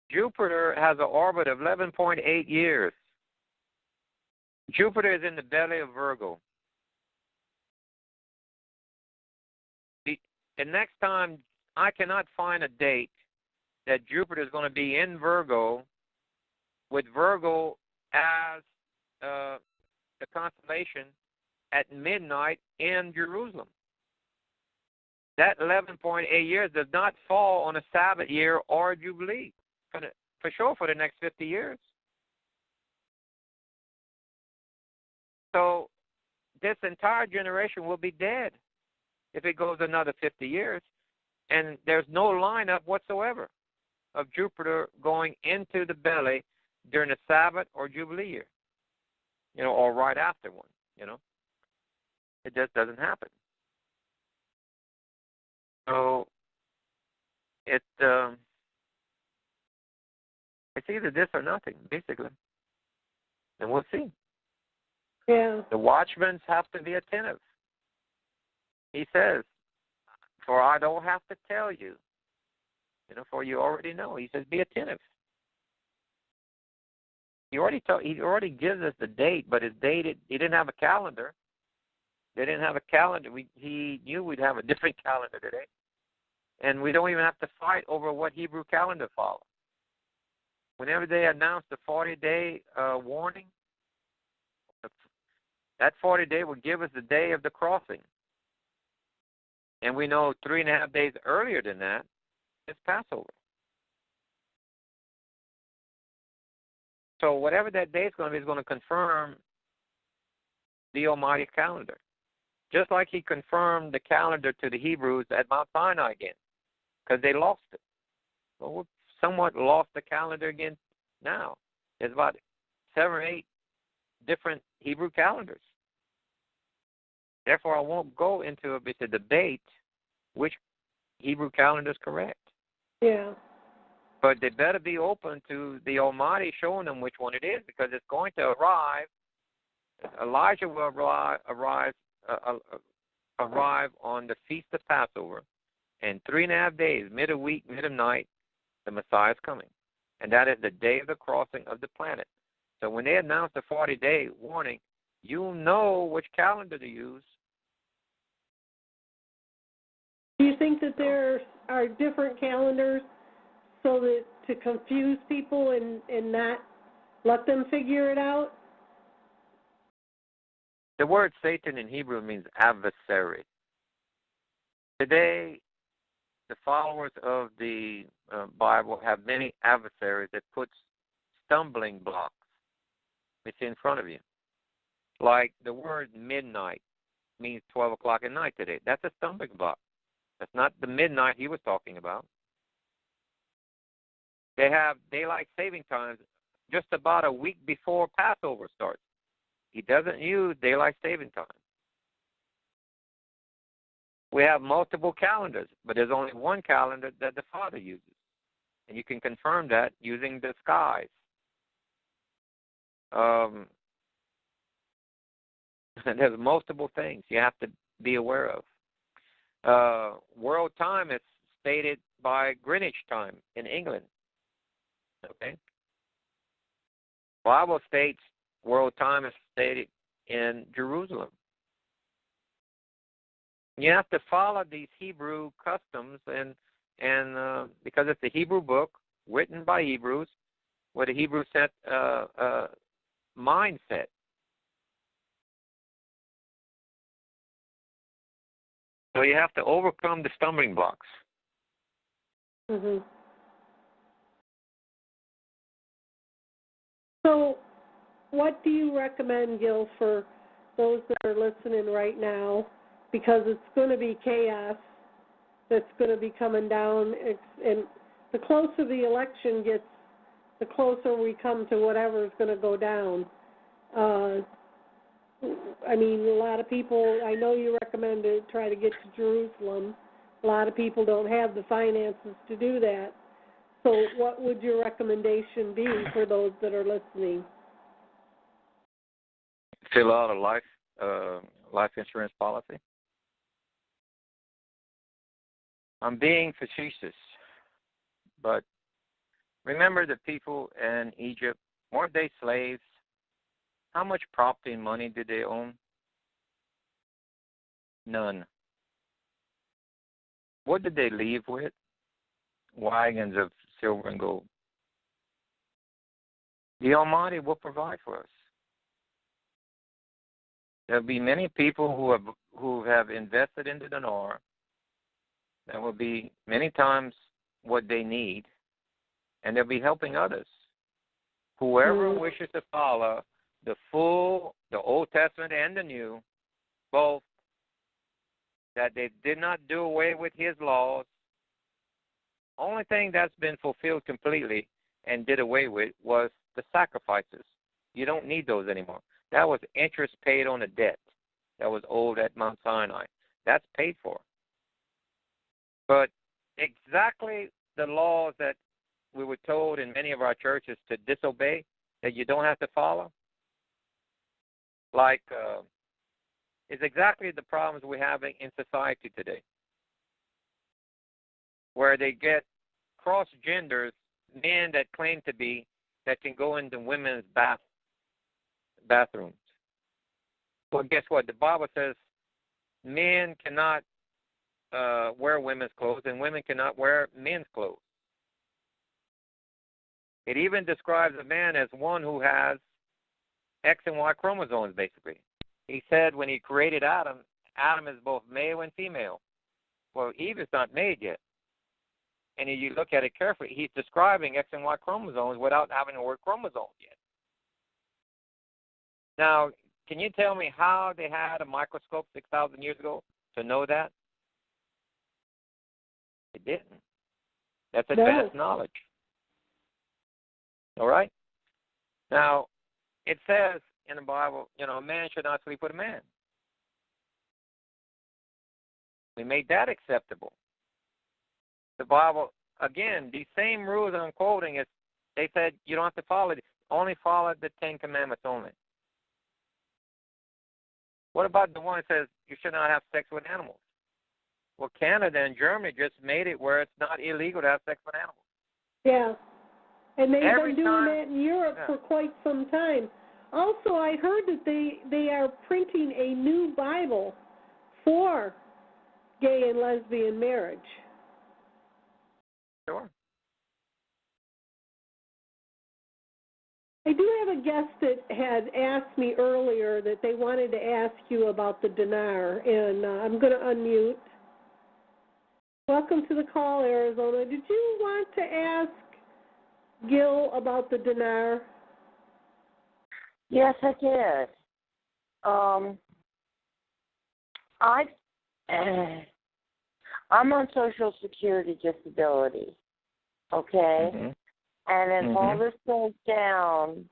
Jupiter has an orbit of 11.8 years. Jupiter is in the belly of Virgo. The next time, I cannot find a date that Jupiter is going to be in Virgo with Virgo as the constellation at midnight in Jerusalem. That 11.8 years does not fall on a Sabbath year or a Jubilee, for sure for the next 50 years. So this entire generation will be dead if it goes another 50 years. And there's no lineup whatsoever of Jupiter going into the belly during a Sabbath or Jubilee year, or right after one, It just doesn't happen. So it's either this or nothing, basically. And we'll see. Yeah. The watchmen have to be attentive. He says, for I don't have to tell you, for you already know. He says, be attentive. He already gives us the date, but his date, he didn't have a calendar. They didn't have a calendar. He knew we'd have a different calendar today. And we don't even have to fight over what Hebrew calendar follows. Whenever they announce the 40-day warning, that 40-day will give us the day of the crossing. And we know 3.5 days earlier than that is Passover. So whatever that day is going to be is going to confirm the Almighty calendar. Just like he confirmed the calendar to the Hebrews at Mount Sinai again, because they lost it. Well, we've somewhat lost the calendar again now. There's about 7 or 8 different Hebrew calendars. Therefore, I won't go into a debate which Hebrew calendar is correct. Yeah. But they better be open to the Almighty showing them which one it is, because it's going to arrive. Elijah will arrive on the Feast of Passover. And 3.5 days, mid of week, mid of night, the Messiah is coming. And that is the day of the crossing of the planet. So when they announce the 40-day warning, you'll know which calendar to use. Do you think that there are different calendars so that to confuse people and not let them figure it out? The word Satan in Hebrew means adversary. Today, the followers of the Bible have many adversaries that put stumbling blocks in front of you. Like the word midnight means 12 o'clock at night today. That's a stumbling block. That's not the midnight he was talking about. They have daylight saving times just about a week before Passover starts. He doesn't use daylight saving time. We have multiple calendars, but there's only one calendar that the Father uses. And you can confirm that using the skies. There's multiple things you have to be aware of. World time is stated by Greenwich time in England. Okay? Bible states world time is stated in Jerusalem. You have to follow these Hebrew customs, and because it's a Hebrew book written by Hebrews with a Hebrew mindset. So you have to overcome the stumbling blocks. Mhm. So, what do you recommend, Gill, for those that are listening right now? Because it's going to be chaos that's going to be coming down. And the closer the election gets, the closer we come to whatever is going to go down. I mean, a lot of people, I know you recommend to try to get to Jerusalem. A lot of people don't have the finances to do that. So what would your recommendation be for those that are listening? Fill out a life insurance policy. I'm being facetious, but remember the people in Egypt, weren't they slaves? How much property and money did they own? None. What did they leave with? Wagons of silver and gold. The Almighty will provide for us. There will be many people who have invested into the dinar. That will be many times what they need, and they'll be helping others. Whoever wishes to follow the Old Testament and the New, both, that they did not do away with his laws. Only thing that's been fulfilled completely and did away with was the sacrifices. You don't need those anymore. That was interest paid on a debt that was owed at Mount Sinai. That's paid for. But exactly the laws that we were told in many of our churches to disobey, that you don't have to follow, like is exactly the problems we're having in society today, where they get cross-genders, men that claim to be, that can go into women's bathrooms. Well, guess what? The Bible says men cannot wear women's clothes and women cannot wear men's clothes. It even describes a man as one who has X and Y chromosomes, basically. He said when he created Adam, Adam is both male and female. Well, Eve is not made yet. And if you look at it carefully, he's describing X and Y chromosomes without having the word chromosome yet. Now, can you tell me how they had a microscope 6,000 years ago to know that? It didn't. That's advanced knowledge. All right? Now, it says in the Bible, a man should not sleep with a man. We made that acceptable. The Bible, again, these same rules I'm quoting, they said you don't have to follow it. Only follow the Ten Commandments only. What about the one that says you should not have sex with animals? Well, Canada and Germany just made it where it's not illegal to have sex with animals. Yeah, and they've been doing that in Europe for quite some time. Also, I heard that they are printing a new Bible for gay and lesbian marriage. Sure. I do have a guest that had asked me earlier that they wanted to ask you about the dinar, and I'm going to unmute. Welcome to the call, Arizona. Did you want to ask Gill about the dinar? Yes, I did. I'm on Social Security disability, okay? Mm-hmm. And if all this goes down,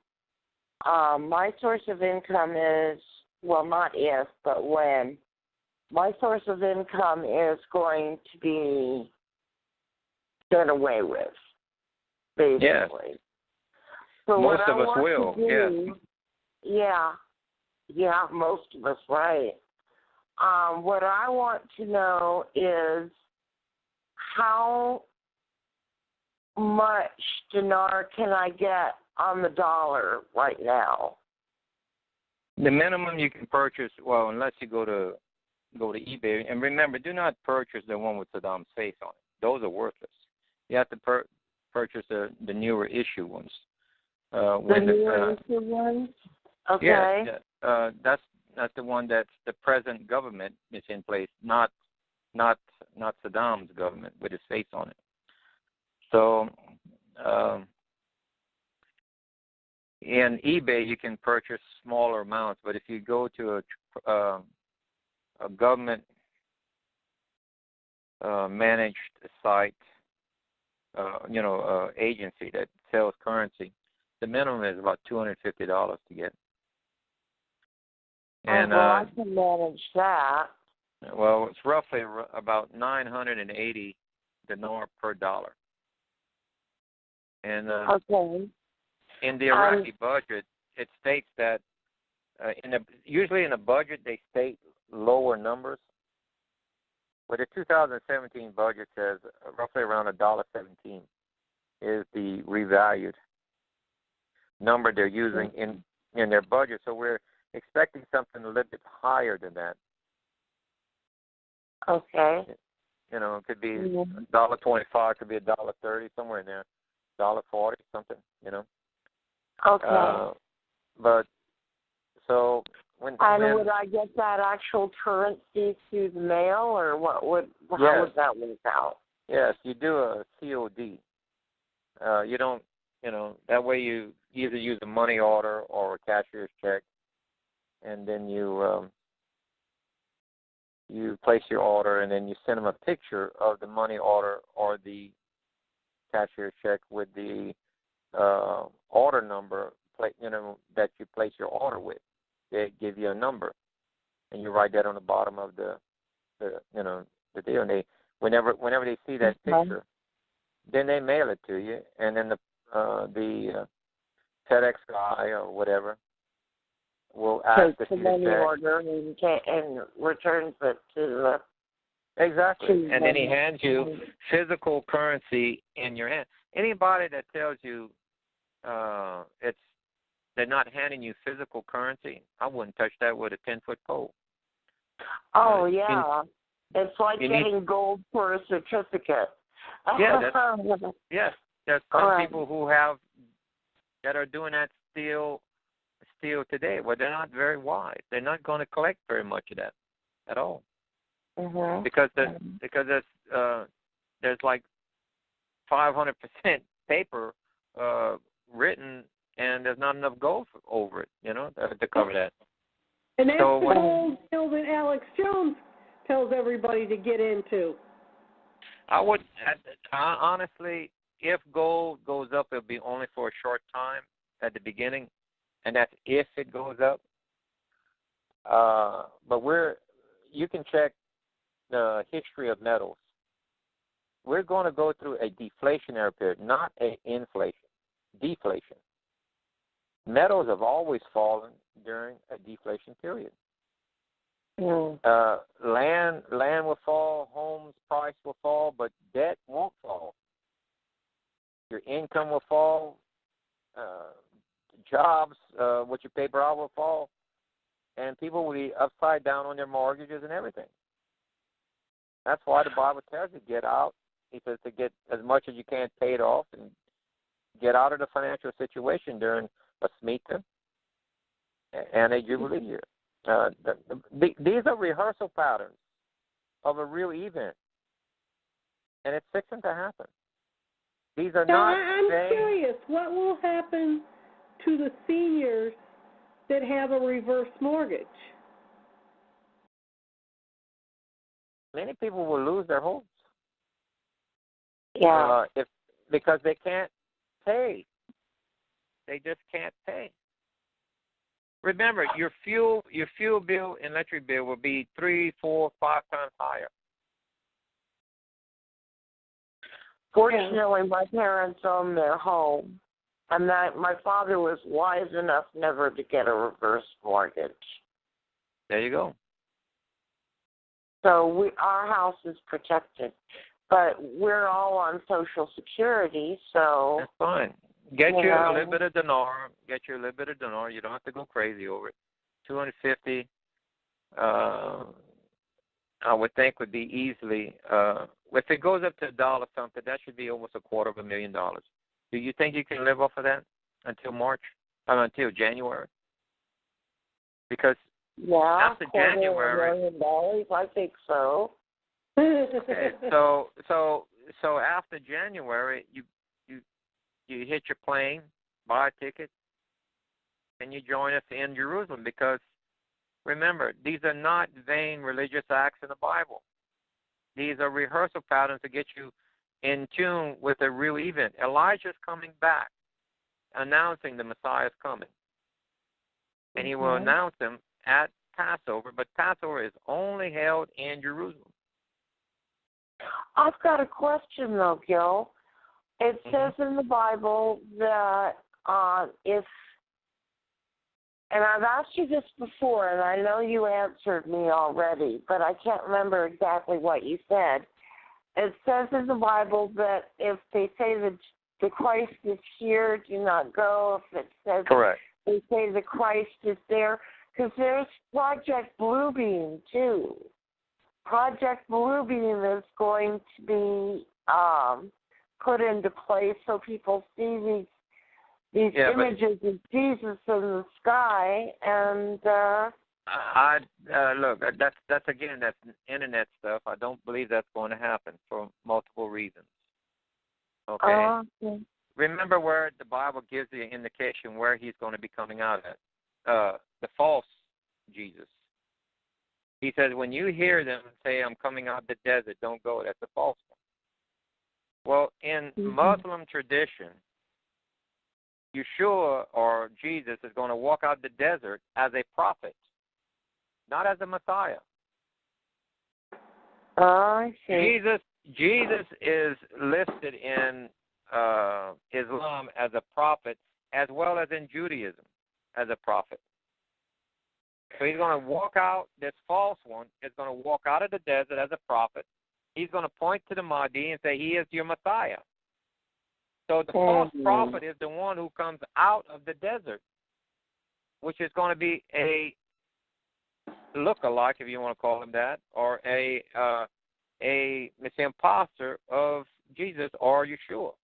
my source of income is, well, not if, but when. My source of income is going to be done away with, basically. Yes. So most of us will, yes. Yeah, most of us, right. What I want to know is how much dinar can I get on the dollar right now? The minimum you can purchase, well, unless you go to eBay, and remember, do not purchase the one with Saddam's face on it. Those are worthless. You have to purchase the newer issue ones. The newer issue ones? Okay. Yes, that's the one that the present government is in place, not Saddam's government with his face on it. So in eBay, you can purchase smaller amounts, but if you go to a government managed site, agency that sells currency, the minimum is about $250 to get. And I can manage that. Well, it's roughly about 980 dinar per dollar. And okay. In the Iraqi budget, it states that usually in a budget they state lower numbers. But the 2017 budget says roughly around $1.17 is the revalued number they're using in their budget. So we're expecting something a little bit higher than that. Okay. It could be $1.25, could be $1.30, somewhere in there, $1.40, something. Okay. But so when would I get that actual currency through the mail, or how would that work out? Yes, you do a COD. You don't, that way you either use a money order or a cashier's check, and then you place your order, and then you send them a picture of the money order or the cashier's check with the order number, that you place your order with. They give you a number, and you write that on the bottom of the deal. And they whenever they see that picture, then they mail it to you, and then the FedEx guy or whatever will ask the money order and returns it to the. Exactly, and then he hands you physical currency in your hand. Anybody that tells you they're not handing you physical currency, I wouldn't touch that with a 10-foot pole. Oh, yeah. It's like getting gold for a certificate. Yes. There's some people that are doing that still today. Well, they're not very wise. They're not going to collect very much of that at all. Mm-hmm. Because there's like 500% paper written, and there's not enough gold over it, to cover that. And that's the whole deal that Alex Jones tells everybody to get into. I would, honestly, if gold goes up, it'll be only for a short time at the beginning, and that's if it goes up. But you can check the history of metals. We're going to go through a deflationary period, not an inflation, deflation. Metals have always fallen during a deflation period. Land will fall, homes price will fall, but debt won't fall. Your income will fall, jobs, what you pay per hour will fall, and people will be upside down on their mortgages and everything. That's why the Bible tells you get out. He says to get as much as you can paid off and get out of the financial situation during a Shemitah and a Jubilee year. These are rehearsal patterns of a real event, and it's fixing to happen. These are not. I'm curious, what will happen to the seniors that have a reverse mortgage? Many people will lose their homes. Yeah. Because they can't pay. They just can't pay. Remember, your fuel bill and electric bill will be 3, 4, 5 times higher. Fortunately, my parents own their home, and my father was wise enough never to get a reverse mortgage. There you go. So our house is protected, but we're all on Social Security, so that's fine. Get you a little bit of dinar. You don't have to go crazy over it. $250, I would think, would be easily. If it goes up to $1 something, that should be almost $250,000. Do you think you can live off of that until January? Because after January, $250,000, I think so. okay, so so after January, you hit your plane, buy a ticket, and you join us in Jerusalem, because remember, these are not vain religious acts in the Bible. These are rehearsal patterns to get you in tune with a real event. Elijah's coming back, announcing the Messiah is coming. And he will announce him at Passover, but Passover is only held in Jerusalem. I've got a question, though, Gill. It says in the Bible that if, and I've asked you this before, and I know you answered me already, but I can't remember exactly what you said. It says in the Bible that if they say that the Christ is here, do not go. If it says Correct. they say the Christ is there, because there's Project Bluebeam, too. Project Bluebeam is going to be put into place so people see these images of Jesus in the sky, and look, that's again, that's internet stuff. I don't believe that's going to happen for multiple reasons. Okay. Remember where the Bible gives the indication where he's going to be coming out at. The false Jesus. He says, when you hear them say, I'm coming out of the desert, don't go. That's a false one. Well, in Muslim tradition, Yeshua or Jesus is going to walk out the desert as a prophet, not as a Messiah. I see. Jesus is listed in Islam as a prophet, as well as in Judaism as a prophet. So he's going to walk out, this false one is going to walk out of the desert as a prophet. He's going to point to the Mahdi and say, he is your Messiah. So the false prophet is the one who comes out of the desert, which is going to be a look-alike, if you want to call him that, or a imposter of Jesus or Yeshua.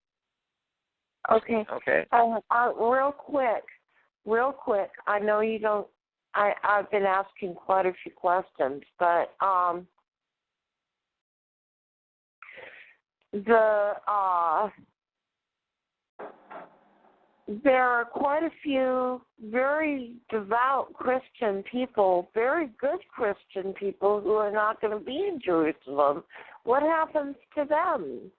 Okay. Okay. Real quick. I know you don't. I've been asking quite a few questions, but there are quite a few very devout Christian people, very good Christian people, who are not going to be in Jerusalem. What happens to them?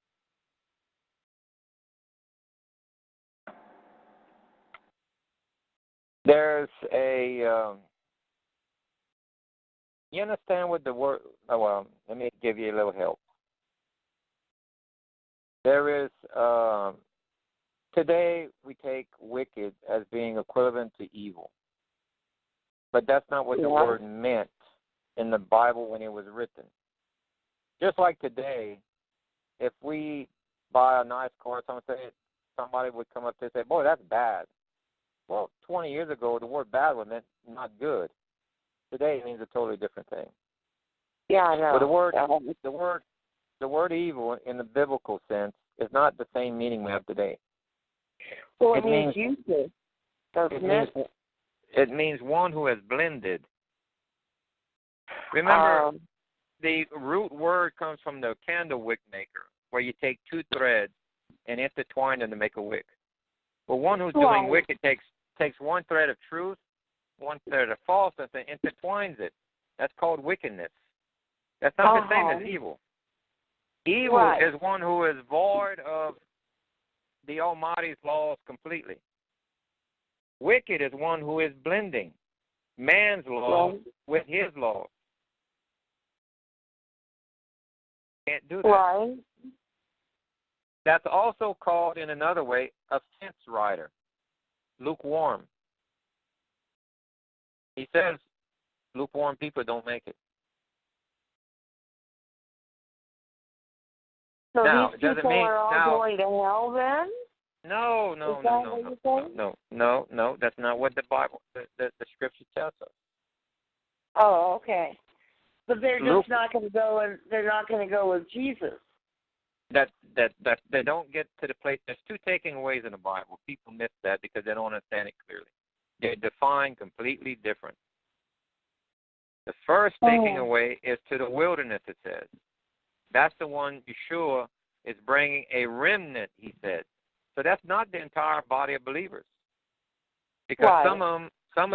There's a, you understand what the word, well, let me give you a little help. There is, today we take wicked as being equivalent to evil. But that's not what the word meant in the Bible when it was written. Just like today, if we buy a nice car, somebody would come up to and say, boy, that's bad. Well, 20 years ago, the word bad meant not good. Today it means a totally different thing. Yeah, I know. But the word evil in the biblical sense is not the same meaning we have today. Well, it means useless, doesn't it? It means one who has blended. Remember, the root word comes from the candle wick maker, where you take two threads and intertwine them to make a wick. Well, one who's doing wicked takes one thread of truth, one thread of falseness, and intertwines it. That's called wickedness. That's not the same as evil. Evil is one who is void of the Almighty's laws completely. Wicked is one who is blending man's laws with his laws. Can't do that. Right. That's also called, in another way, a fence rider, lukewarm. He says lukewarm people don't make it. So now, these people are all going to hell then? No. That's not what the Bible, the Scripture tells us. Oh, okay. But they're just not going to go, and they're not going to go with Jesus. That they don't get to the place. There's two taking aways in the Bible. People miss that because they don't understand it clearly. They're defined completely different. The first taking away is to the wilderness, it says. That's the one Yeshua It's bringing a remnant, he said. So that's not the entire body of believers. Because some of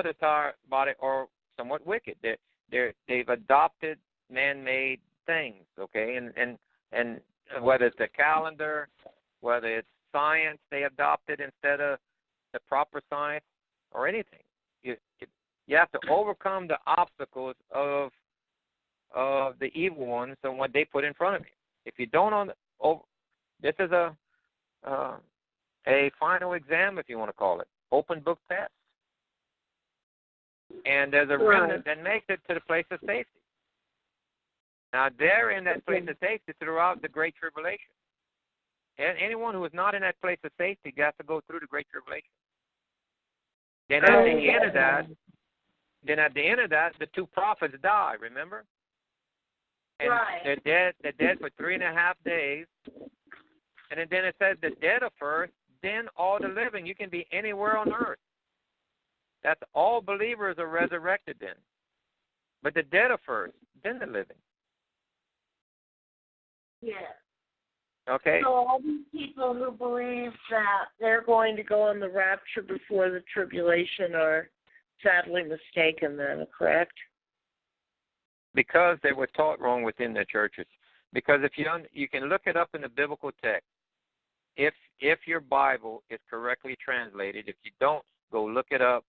the entire body are somewhat wicked. They've adopted man-made things, okay? And whether it's the calendar, whether it's science they adopted instead of the proper science or anything. You have to overcome the obstacles of the evil ones and what they put in front of you. If you don't this is a final exam, if you want to call it, open book test. And there's a remnant that makes it to the place of safety. Now, they're in that place of safety throughout the Great Tribulation. And anyone who is not in that place of safety has to go through the Great Tribulation. Then at the end of that, the two prophets die, remember? And they're dead for 3.5 days. And then it says the dead are first, then all the living. You can be anywhere on earth. That's all believers are resurrected then. But the dead are first, then the living. Yeah. Okay. So all these people who believe that they're going to go on the rapture before the tribulation are sadly mistaken then, correct? Because they were taught wrong within the churches. Because if you can look it up in the biblical text, if your Bible is correctly translated, if you don't, go look it up,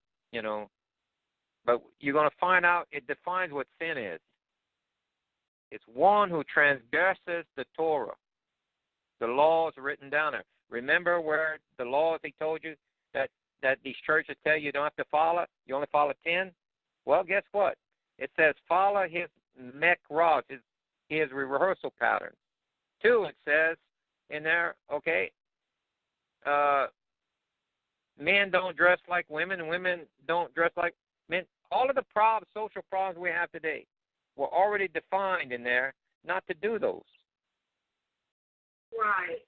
but you're going to find out it defines what sin is. It's one who transgresses the Torah, the laws written down there. Remember where the laws he told you that these churches tell you don't have to follow? You only follow 10? Well, guess what? It says follow his mekros, his rehearsal pattern. 2, it says in there, okay, men don't dress like women, and women don't dress like men. All of the social problems we have today were already defined in there not to do those. Right.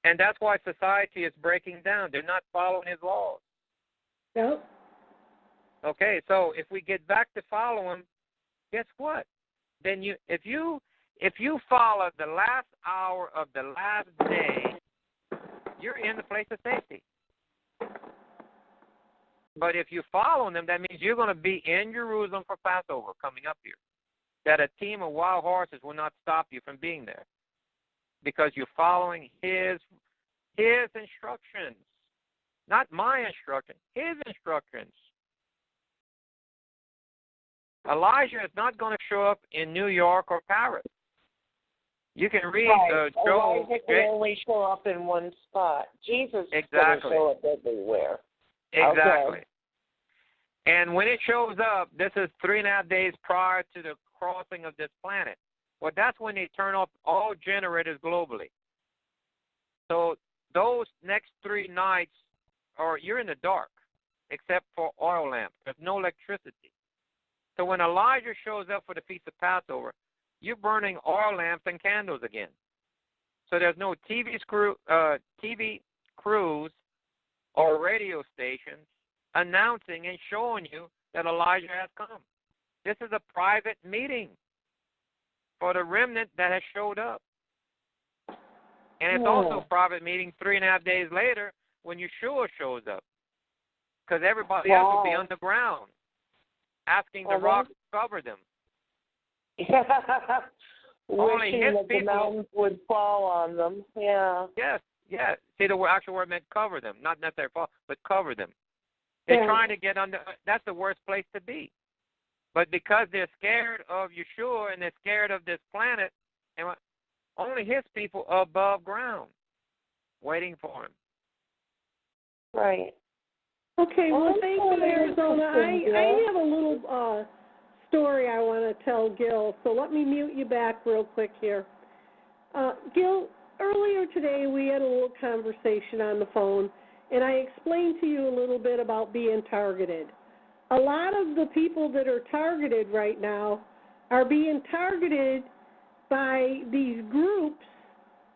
And that's why society is breaking down. They're not following his laws. Yep. Okay, so if we get back to following, guess what? Then if you follow the last hour of the last day, you're in the place of safety. But if you follow them, that means you're going to be in Jerusalem for Passover coming up here. That a team of wild horses will not stop you from being there, because you're following his instructions, not my instructions, his instructions. Elijah is not going to show up in New York or Paris. You can read Joel. Elijah can only show up in one spot. Jesus is going to show up everywhere. Exactly. Okay. And when it shows up, this is 3.5 days prior to the crossing of this planet. Well, that's when they turn off all generators globally. So those next 3 nights, you're in the dark, except for oil lamps. There's no electricity. So when Elijah shows up for the Feast of Passover, you're burning oil lamps and candles again. So there's no TV crews or radio stations announcing and showing you that Elijah has come. This is a private meeting for the remnant that has showed up. And it's also a private meeting 3.5 days later when Yeshua shows up, because everybody else will be underground asking the rock to cover them. Only his that people the mountains would fall on them. Yeah. Yes. See, the actual word meant cover them, not necessarily fall, but cover them. They're trying to get under. That's the worst place to be. But because they're scared of Yeshua and they're scared of this planet, and only his people are above ground, waiting for him. Right. Okay, well, thank you, Arizona. I have a little story I want to tell Gill, so let me mute you back real quick here. Gill, earlier today we had a little conversation on the phone, and I explained to you a little bit about being targeted. A lot of the people that are targeted right now are being targeted by these groups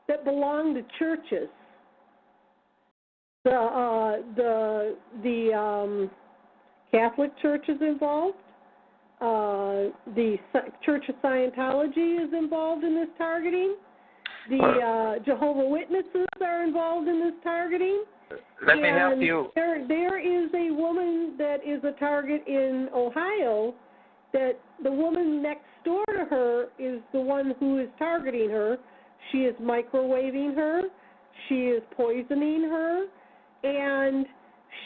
that belong to churches. The Catholic Church is involved. The Church of Scientology is involved in this targeting. The Jehovah's Witnesses are involved in this targeting. Let me help you. There is a woman that is a target in Ohio that the woman next door to her is the one who is targeting her. She is microwaving her. She is poisoning her. And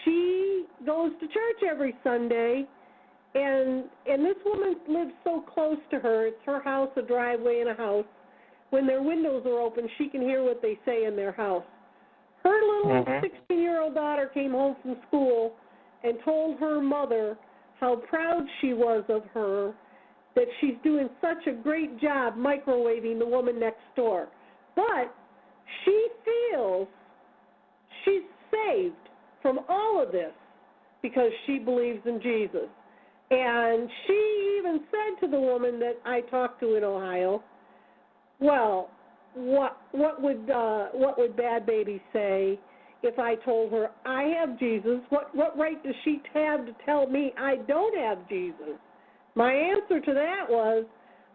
she goes to church every Sunday. And this woman lives so close to her. It's her house, a driveway, and a house. When their windows are open, she can hear what they say in their house. Her little 16-year-old daughter came home from school and told her mother how proud she was of her, that she's doing such a great job microwaving the woman next door. But she feels she's saved from all of this because she believes in Jesus. And she even said to the woman that I talked to in Ohio, well, what would Badbaby say if I told her I have Jesus? What right does she have to tell me I don't have Jesus? My answer to that was,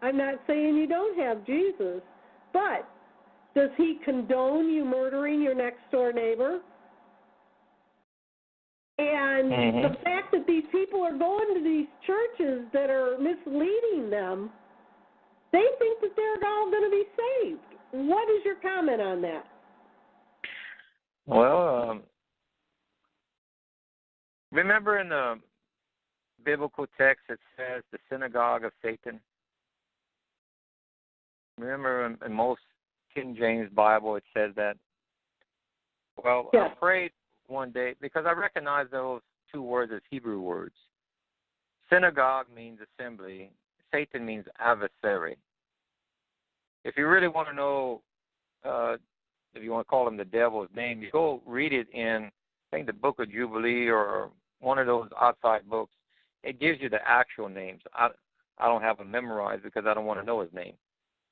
I'm not saying you don't have Jesus, but does he condone you murdering your next door neighbor? And the fact that these people are going to these churches that are misleading them, they think that they're all going to be saved. What is your comment on that? Well, remember in the biblical text it says the synagogue of Satan? Remember in most King James Bible it says that? Well, yes. I prayed one day because I recognize those two words as Hebrew words. Synagogue means assembly. Satan means adversary. If you really want to know, if you want to call him the devil's name, you go read it in, I think, the Book of Jubilee or one of those outside books. It gives you the actual names. I don't have them memorized because I don't want to know his name.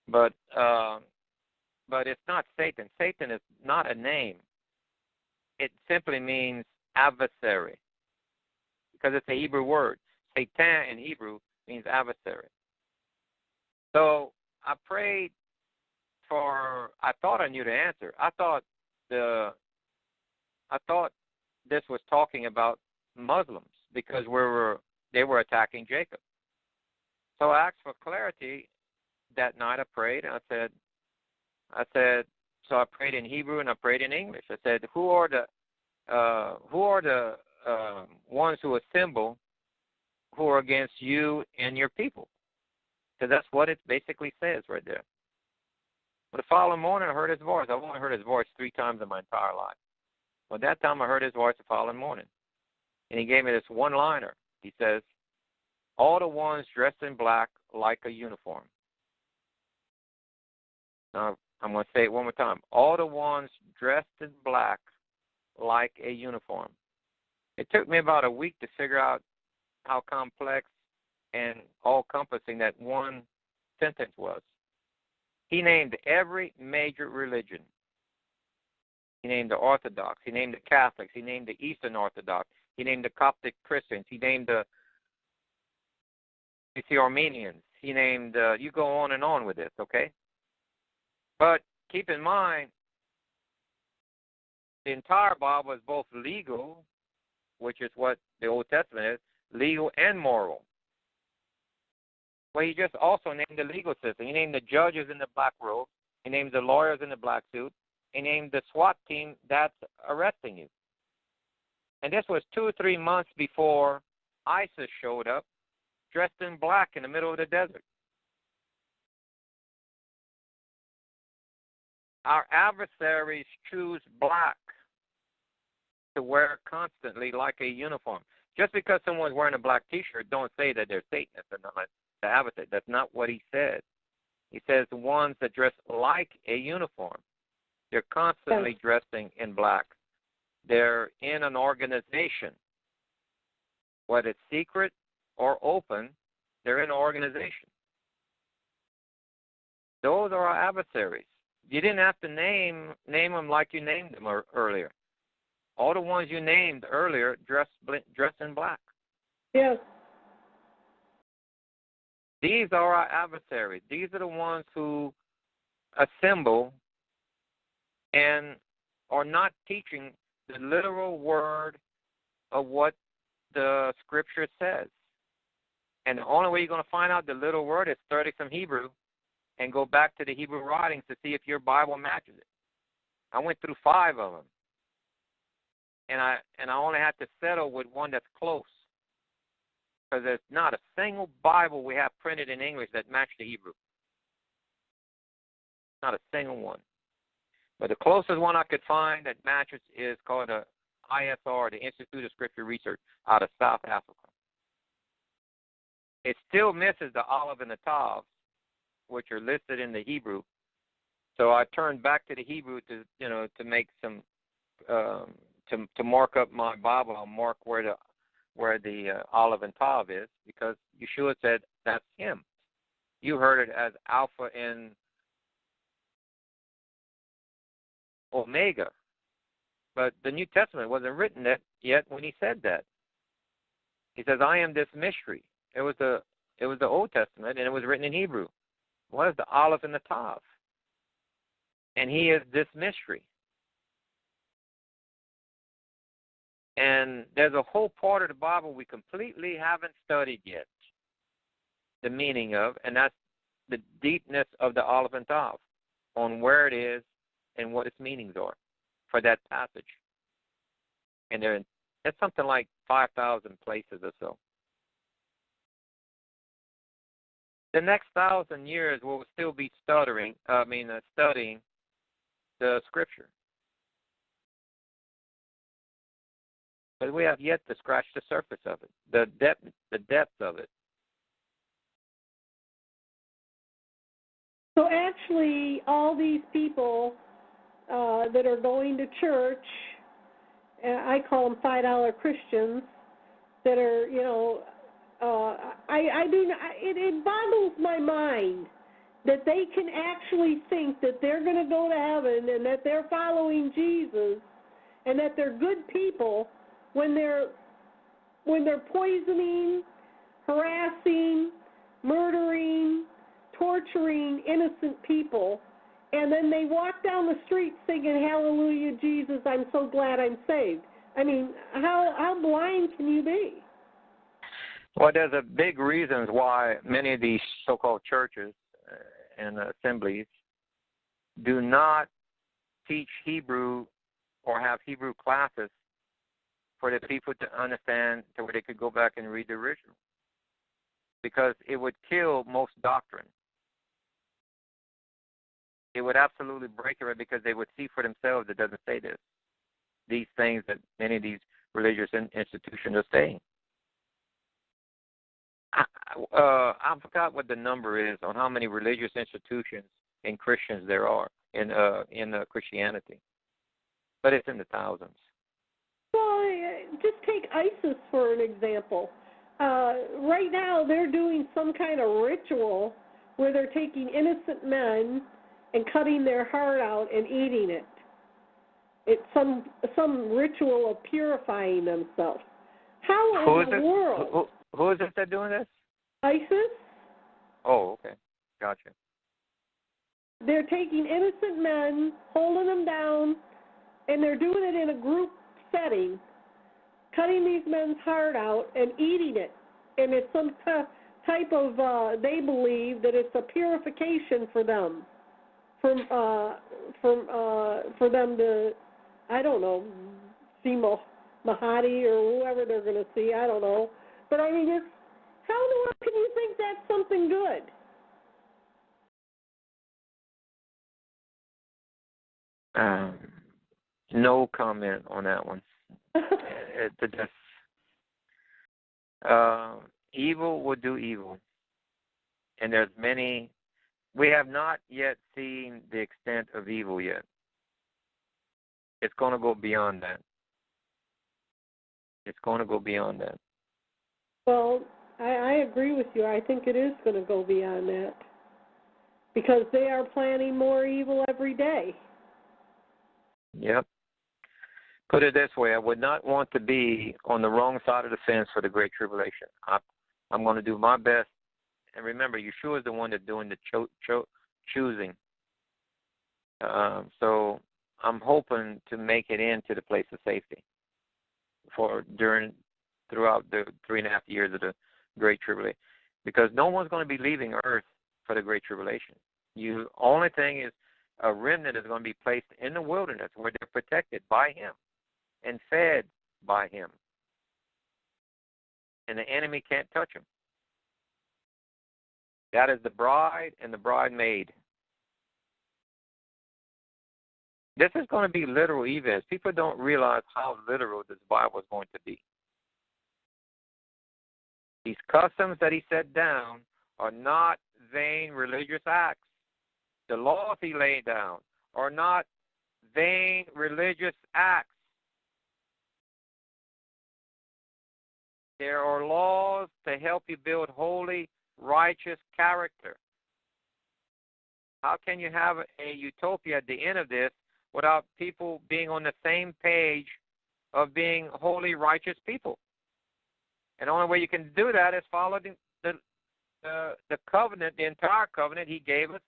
But it's not Satan. Satan is not a name. It simply means adversary because it's a Hebrew word. Satan in Hebrew means adversary. So I prayed I thought I knew the answer. I thought this was talking about Muslims because they were attacking Jacob. So I asked for clarity that night. I prayed and I said, so I prayed in Hebrew and I prayed in English. I said, who are the ones who assemble who are against you and your people? Because that's what it basically says right there. But the following morning, I heard his voice. I've only heard his voice 3 times in my entire life. Well, that time I heard his voice the following morning. And he gave me this one-liner. He says, all the ones dressed in black like a uniform. Now, I'm going to say it one more time. All the ones dressed in black like a uniform. It took me about a week to figure out how complex and all-encompassing that one sentence was. He named every major religion. He named the Orthodox. He named the Catholics. He named the Eastern Orthodox. He named the Coptic Christians. He named the Armenians. He named, you go on and on with this, okay? But keep in mind, the entire Bible is both legal, which is what the Old Testament is, legal and moral. Well, he just also named the legal system. He named the judges in the black robe. He named the lawyers in the black suit. He named the SWAT team that's arresting you. And this was 2 or 3 months before ISIS showed up, dressed in black in the middle of the desert. Our adversaries choose black to wear constantly like a uniform. Just because someone's wearing a black T-shirt, don't say that they're Satanists or not the adversary. That's not what he said. He says the ones that dress like a uniform. They're constantly dressing in black. They're in an organization. Whether it's secret or open, they're in an organization. Those are our adversaries. You didn't have to name them like you named them earlier. All the ones you named earlier dress in black. Yes. These are our adversaries. These are the ones who assemble and are not teaching the literal word of what the Scripture says. And the only way you're going to find out the literal word is study some Hebrew and go back to the Hebrew writings to see if your Bible matches it. I went through 5 of them, and I only had to settle with one that's close, because there's not a single Bible we have printed in English that matched the Hebrew. Not a single one. But the closest one I could find that matches is called the ISR, the Institute of Scripture Research, out of South Africa. It still misses the Aleph and the Tav, which are listed in the Hebrew. So I turned back to the Hebrew to make some to mark up my Bible. I'll mark where the Aleph and Tav is, because Yeshua said that's him. You heard it as Alpha and Omega, but the New Testament wasn't written yet when he said that. He says, "I am this mystery." It was the Old Testament, and it was written in Hebrew. What is the Aleph and the Tav? And he is this mystery. And there's a whole part of the Bible we completely haven't studied yet, the meaning of, and that's the deepness of the Aleph and Tav, on where it is and what its meanings are for that passage. And there's something like 5,000 places or so. The next 1,000 years we'll still be studying the Scripture. But we have yet to scratch the surface of it, the depth of it. So actually, all these people that are going to church, I call them $5 Christians, that are, it boggles my mind that they can actually think that they're going to go to heaven and that they're following Jesus and that they're good people when they're poisoning, harassing, murdering, torturing innocent people, and then they walk down the street singing, "Hallelujah, Jesus, I'm so glad I'm saved." I mean, how blind can you be? Well, there's a big reasons why many of these so-called churches and assemblies do not teach Hebrew or have Hebrew classes for the people to understand, to where they could go back and read the original, because it would kill most doctrine. It would absolutely break it, because they would see for themselves it doesn't say this. These things that many of these religious institutions are saying. I forgot what the number is on how many religious institutions and Christians there are in Christianity, but it's in the thousands. Well, just take ISIS for an example. Right now, they're doing some kind of ritual where they're taking innocent men and cutting their heart out and eating it. It's some ritual of purifying themselves. How in the world? Who is it that's doing this? ISIS. Oh, okay. Gotcha. They're taking innocent men, holding them down, and they're doing it in a group setting, cutting these men's heart out and eating it. And it's some type of, they believe that it's a purification for them, for them to, I don't know, see Mahadi or whoever they're going to see, I don't know. But I mean, how in the world can you think that's something good? No comment on that one. Evil will do evil. And there's many. We have not yet seen the extent of evil yet. It's going to go beyond that. It's going to go beyond that. Well, I agree with you. I think it is going to go beyond that, because they are planning more evil every day. Yep. Put it this way, I would not want to be on the wrong side of the fence for the Great Tribulation. I'm going to do my best. And remember, Yeshua is the one that's doing the choosing. So I'm hoping to make it into the place of safety throughout the 3.5 years of the Great Tribulation, because no one's going to be leaving Earth for the Great Tribulation. Only thing is, a remnant is going to be placed in the wilderness where they're protected by Him and fed by Him, and the enemy can't touch them. That is the bride and the bridemaid. This is going to be literal events. People don't realize how literal this Bible is going to be. These customs that He set down are not vain religious acts. The laws He laid down are not vain religious acts. There are laws to help you build holy, righteous character. How can you have a utopia at the end of this without people being on the same page of being holy, righteous people? And the only way you can do that is follow the covenant, the entire covenant He gave us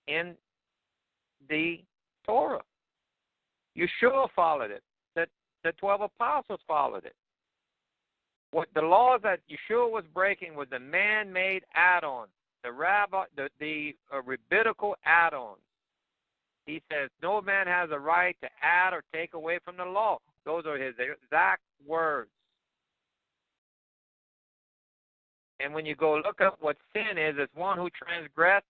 in the Torah. Yeshua followed it. The 12 apostles followed it. What the laws that Yeshua was breaking was the man-made add-ons, the rabbinical add-ons. He says no man has a right to add or take away from the law. Those are His exact words. And when you go look up what sin is, it's one who transgressed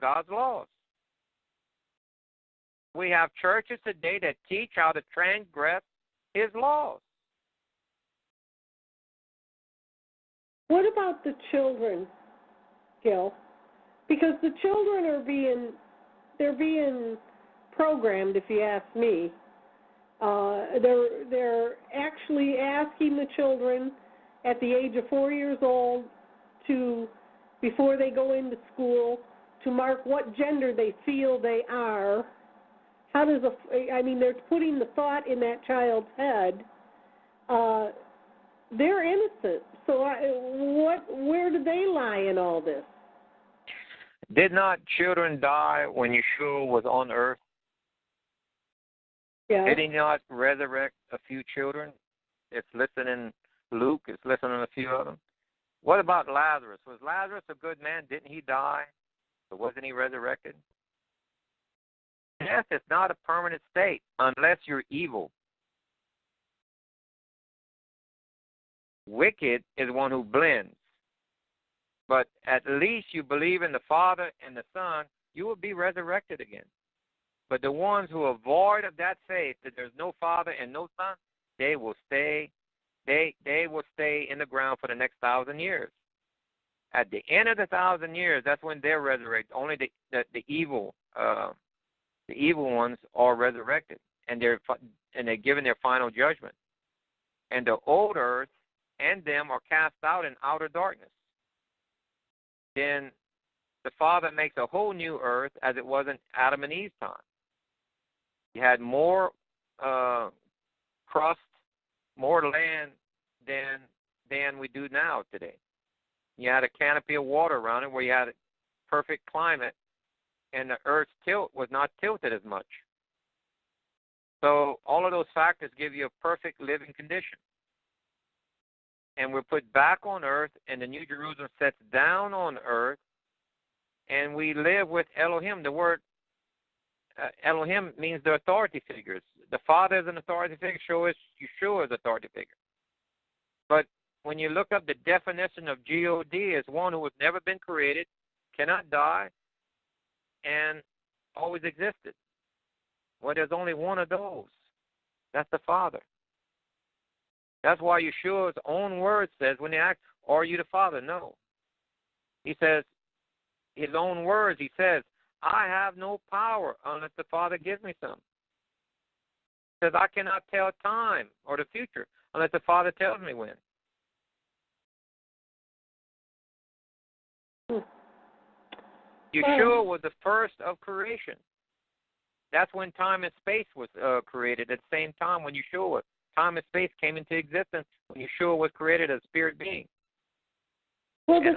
God's laws. We have churches today that teach how to transgress His laws. What about the children, Gill? Because the children are being programmed, if you ask me. They're actually asking the children at the age of 4 years old before they go into school, to mark what gender they feel they are. They're putting the thought in that child's head. They're innocent. So where do they lie in all this? Did not children die when Yeshua was on earth? Yeah. Did He not resurrect a few children? It's listed in Luke. It's listed in a few of them. What about Lazarus? Was Lazarus a good man? Didn't he die? But wasn't he resurrected? Death is not a permanent state unless you're evil. Wicked is one who blends. But at least you believe in the Father and the Son, you will be resurrected again. But the ones who are void of that faith, that there's no Father and no Son, they will stay. They will stay in the ground for the next 1,000 years. At the end of the 1,000 years, that's when they're resurrected. Only the evil ones are resurrected, and they're given their final judgment. And the old earth and them are cast out in outer darkness. Then the Father makes a whole new earth as it was in Adam and Eve's time. You had more crust, more land than we do now today. You had a canopy of water around it where you had a perfect climate, and the earth's tilt was not tilted as much. So all of those factors give you a perfect living condition. And we're put back on earth, and the New Jerusalem sets down on earth, and we live with Elohim. The word Elohim means the authority figures. The Father is an authority figure, so is Yeshua is an authority figure. But when you look up the definition of God, it's one who has never been created, cannot die, and always existed. Well, there's only one of those. That's the Father. That's why Yeshua's own word says, when they ask, are you the Father? No. He says, his own words, he says, I have no power unless the Father gives me some. He says, I cannot tell time or the future unless the Father tells me when. Yeshua was the first of creation. That's when time and space was created, at the same time when Yeshua was. Time and space came into existence when Yeshua was created as a spirit being. Well, the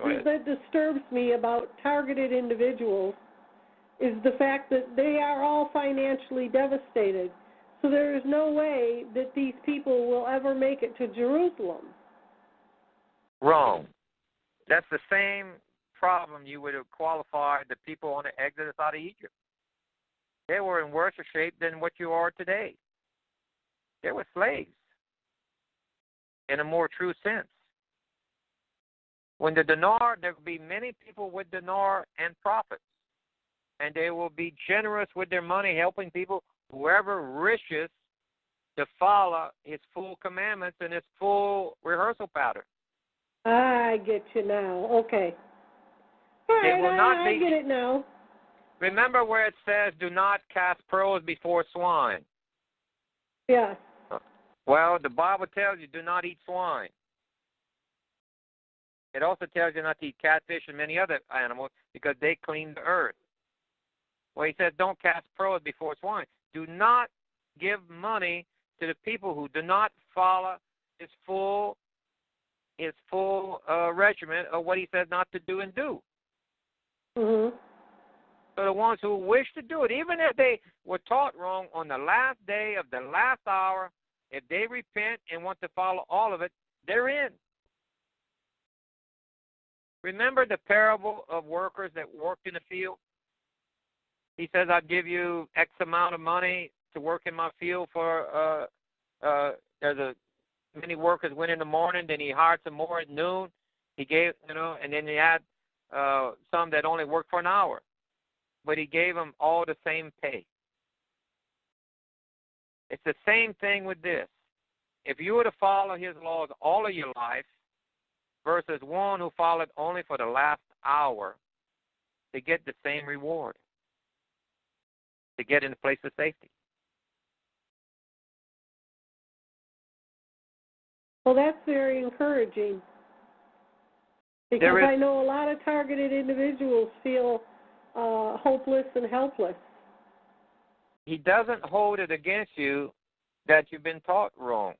thing that disturbs me about targeted individuals is the fact that they are all financially devastated. So there is no way that these people will ever make it to Jerusalem. Wrong. That's the same problem you would have qualified the people on the exodus out of Egypt. They were in worse shape than what you are today. They were slaves in a more true sense. When the dinar, there will be many people with dinar and profits, and they will be generous with their money, helping people, whoever wishes to follow his full commandments and his full rehearsal pattern. I get you now. Okay. All right, I get it now. Remember where it says, do not cast pearls before swine. Yes. Well, the Bible tells you do not eat swine. It also tells you not to eat catfish and many other animals because they clean the earth. Well, he says don't cast pearls before swine. Do not give money to the people who do not follow his full regimen of what he says not to do and do. Mm-hmm. So the ones who wish to do it, even if they were taught wrong on the last day of the last hour, if they repent and want to follow all of it, they're in. Remember the parable of workers that worked in the field? He says, I'll give you X amount of money to work in my field for, many workers went in the morning, then he hired some more at noon. He gave, and then he had some that only worked for an hour. But he gave them all the same pay. It's the same thing with this. If you were to follow his laws all of your life versus one who followed only for the last hour, to get the same reward, to get in a place of safety. Well, that's very encouraging. Because I know a lot of targeted individuals feel hopeless and helpless. He doesn't hold it against you that you've been taught wrong.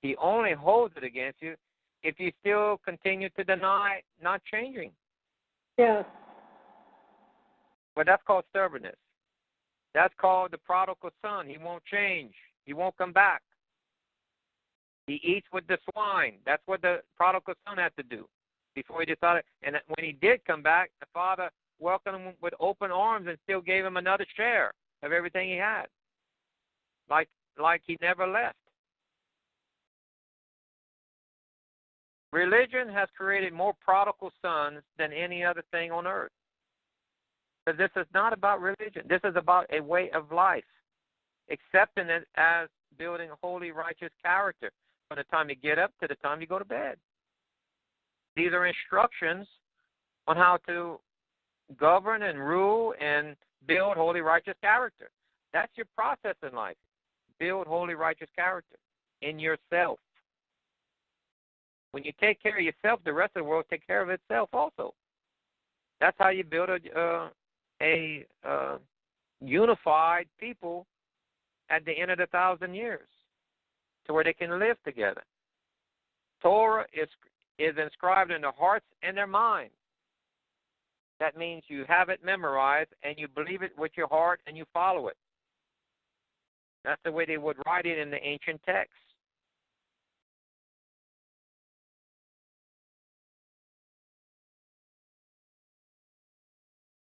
He only holds it against you if you still continue to deny not changing. Yes. But that's called stubbornness. That's called the prodigal son. He won't change. He won't come back. He eats with the swine. That's what the prodigal son had to do before he decided. And when he did come back, the father welcomed him with open arms and still gave him another share of everything he had, like he never left. Religion has created more prodigal sons than any other thing on earth. But this is not about religion. This is about a way of life, accepting it as building holy, righteous character from the time you get up to the time you go to bed. These are instructions on how to govern and rule and build holy, righteous character. That's your process in life. Build holy, righteous character in yourself. When you take care of yourself, the rest of the world will take care of itself also. That's how you build a unified people at the end of the 1,000 years, to where they can live together. Torah is inscribed in their hearts and their minds. That means you have it memorized and you believe it with your heart and you follow it. That's the way they would write it in the ancient texts.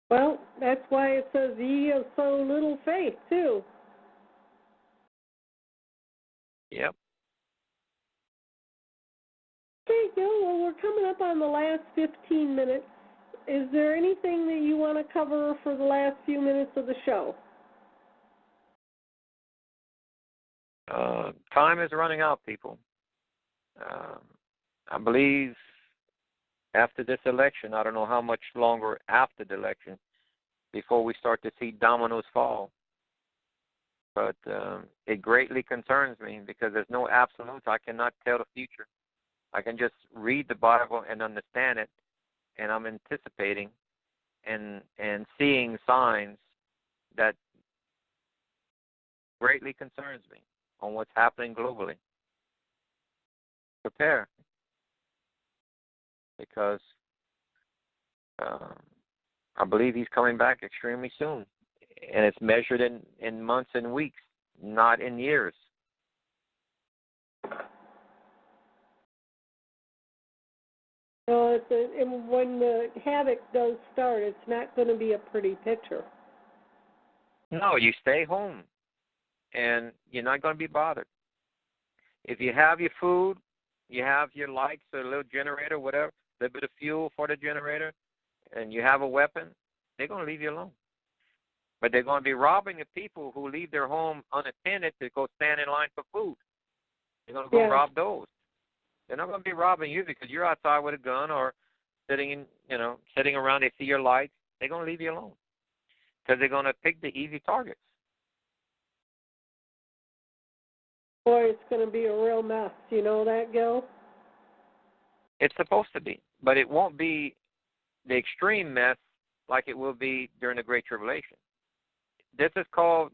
Well, that's why it says ye of so little faith, too. Yep. Okay, Gill, well, we're coming up on the last 15 minutes. Is there anything that you want to cover for the last few minutes of the show? Time is running out, people. I believe after this election, I don't know how much longer after the election before we start to see dominoes fall. But it greatly concerns me because there's no absolutes. I cannot tell the future. I can just read the Bible and understand it, and I'm anticipating and seeing signs that greatly concerns me on what's happening globally. Prepare, because I believe he's coming back extremely soon. And it's measured in months and weeks, not in years. So and when the havoc does start, it's not going to be a pretty picture. No, you stay home, and you're not going to be bothered. If you have your food, you have your lights, or a little generator, whatever, a little bit of fuel for the generator, and you have a weapon, they're going to leave you alone. But they're going to be robbing the people who leave their home unattended to go stand in line for food. They're going to go rob those. They're not going to be robbing you because you're outside with a gun or sitting around. They see your lights. They're going to leave you alone because they're going to pick the easy targets. Boy, it's going to be a real mess. You know that, Gill? It's supposed to be, but it won't be the extreme mess like it will be during the Great Tribulation. This is called,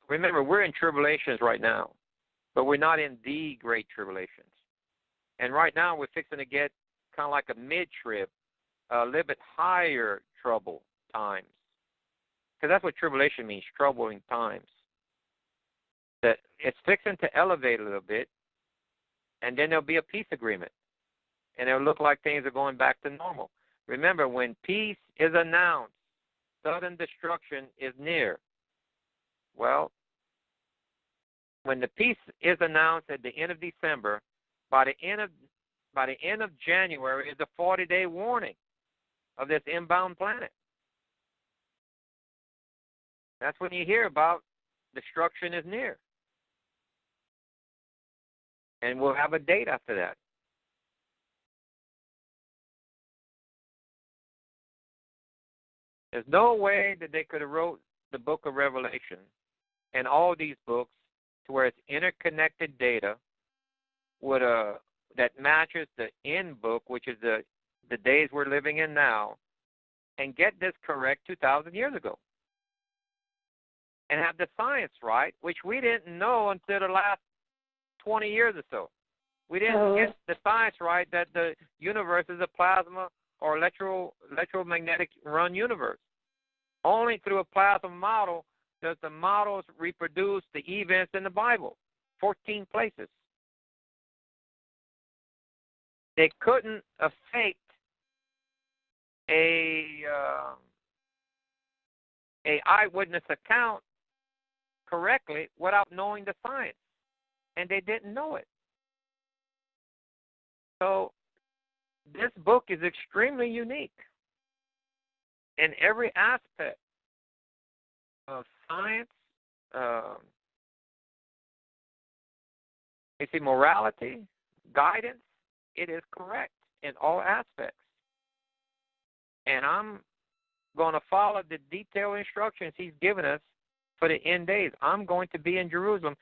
remember, we're in tribulations right now, but we're not in the Great Tribulations. And right now we're fixing to get kind of like a mid-trib, a little bit higher trouble times. Because that's what tribulation means, troubling times. That it's fixing to elevate a little bit, and then there'll be a peace agreement. And it'll look like things are going back to normal. Remember, when peace is announced, sudden destruction is near. Well, when the peace is announced at the end of December, by the end of January is a 40-day warning of this inbound planet. That's when you hear about destruction is near. And we'll have a date after that. There's no way that they could have wrote the book of Revelation and all these books to where it's interconnected data with that matches the end book, which is the days we're living in now, and get this correct 2,000 years ago. And have the science right, which we didn't know until the last 20 years or so. We didn't get the science right that the universe is a plasma or electromagnetic run universe. Only through a plasma model does the models reproduce the events in the Bible, 14 places. They couldn't have faked a eyewitness account correctly without knowing the science, and they didn't know it. So this book is extremely unique in every aspect of science, morality, guidance. It is correct in all aspects. And I'm going to follow the detailed instructions he's given us for the end days. I'm going to be in Jerusalem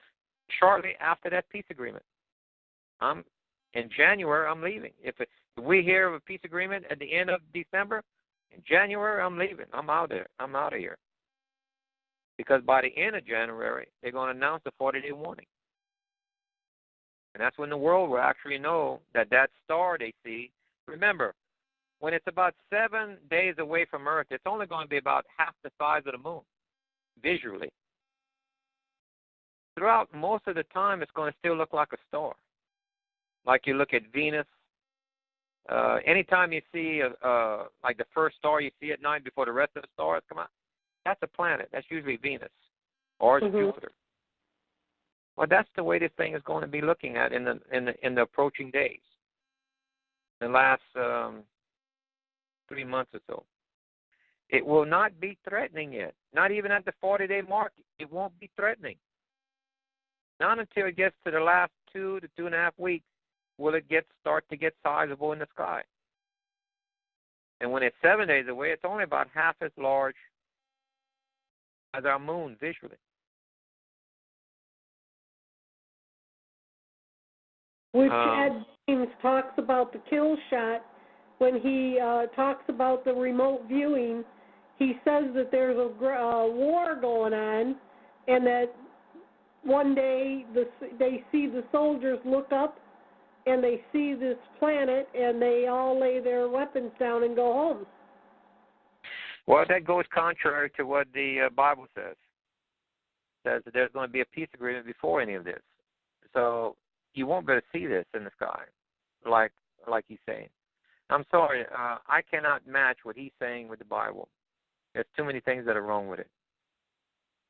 shortly after that peace agreement. In January, I'm leaving. If we hear of a peace agreement at the end of December, in January, I'm leaving. I'm out there. I'm out of here. Because by the end of January, they're going to announce the 40-day warning. And that's when the world will actually know that star they see. Remember, when it's about 7 days away from Earth, it's only going to be about half the size of the moon, visually. Throughout most of the time, it's going to still look like a star. Like you look at Venus. Anytime you see, like the first star you see at night before the rest of the stars come out, that's a planet. That's usually Venus or it's Jupiter. Well, that's the way this thing is going to be looking at in the approaching days, the last 3 months or so. It will not be threatening yet. Not even at the 40-day mark, it won't be threatening. Not until it gets to the last 2 to 2.5 weeks will it start to get sizable in the sky. And when it's 7 days away, it's only about half as large as our moon visually. Which Ed James talks about the kill shot when he talks about the remote viewing. He says that there's a war going on and that one day they see the soldiers look up and they see this planet and they all lay their weapons down and go home. Well, that goes contrary to what the Bible says. It says that there's going to be a peace agreement before any of this. So you won't be able to see this in the sky, like he's saying. I'm sorry, I cannot match what he's saying with the Bible. There's too many things that are wrong with it.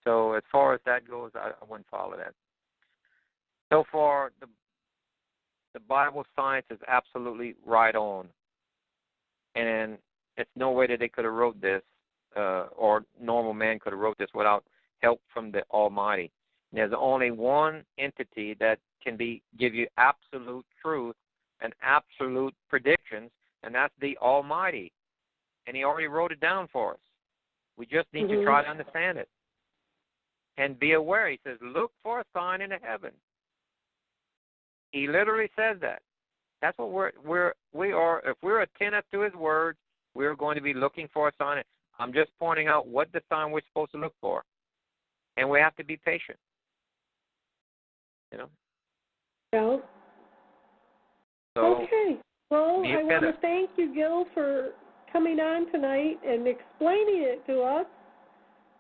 So as far as that goes, I wouldn't follow that. So far, the Bible science is absolutely right on. And it's no way that they could have wrote this, or normal man could have wrote this without help from the Almighty. And there's only one entity that can give you absolute truth and absolute predictions, and that's the Almighty. And he already wrote it down for us. We just need to try to understand it. And be aware, he says, look for a sign in the heaven. He literally says that. That's what we are. If we're attentive to his word, we're going to be looking for a sign. I'm just pointing out what the sign we're supposed to look for. And we have to be patient. You know? Yeah. So, okay. Well, I want to thank you, Gill, for coming on tonight and explaining it to us.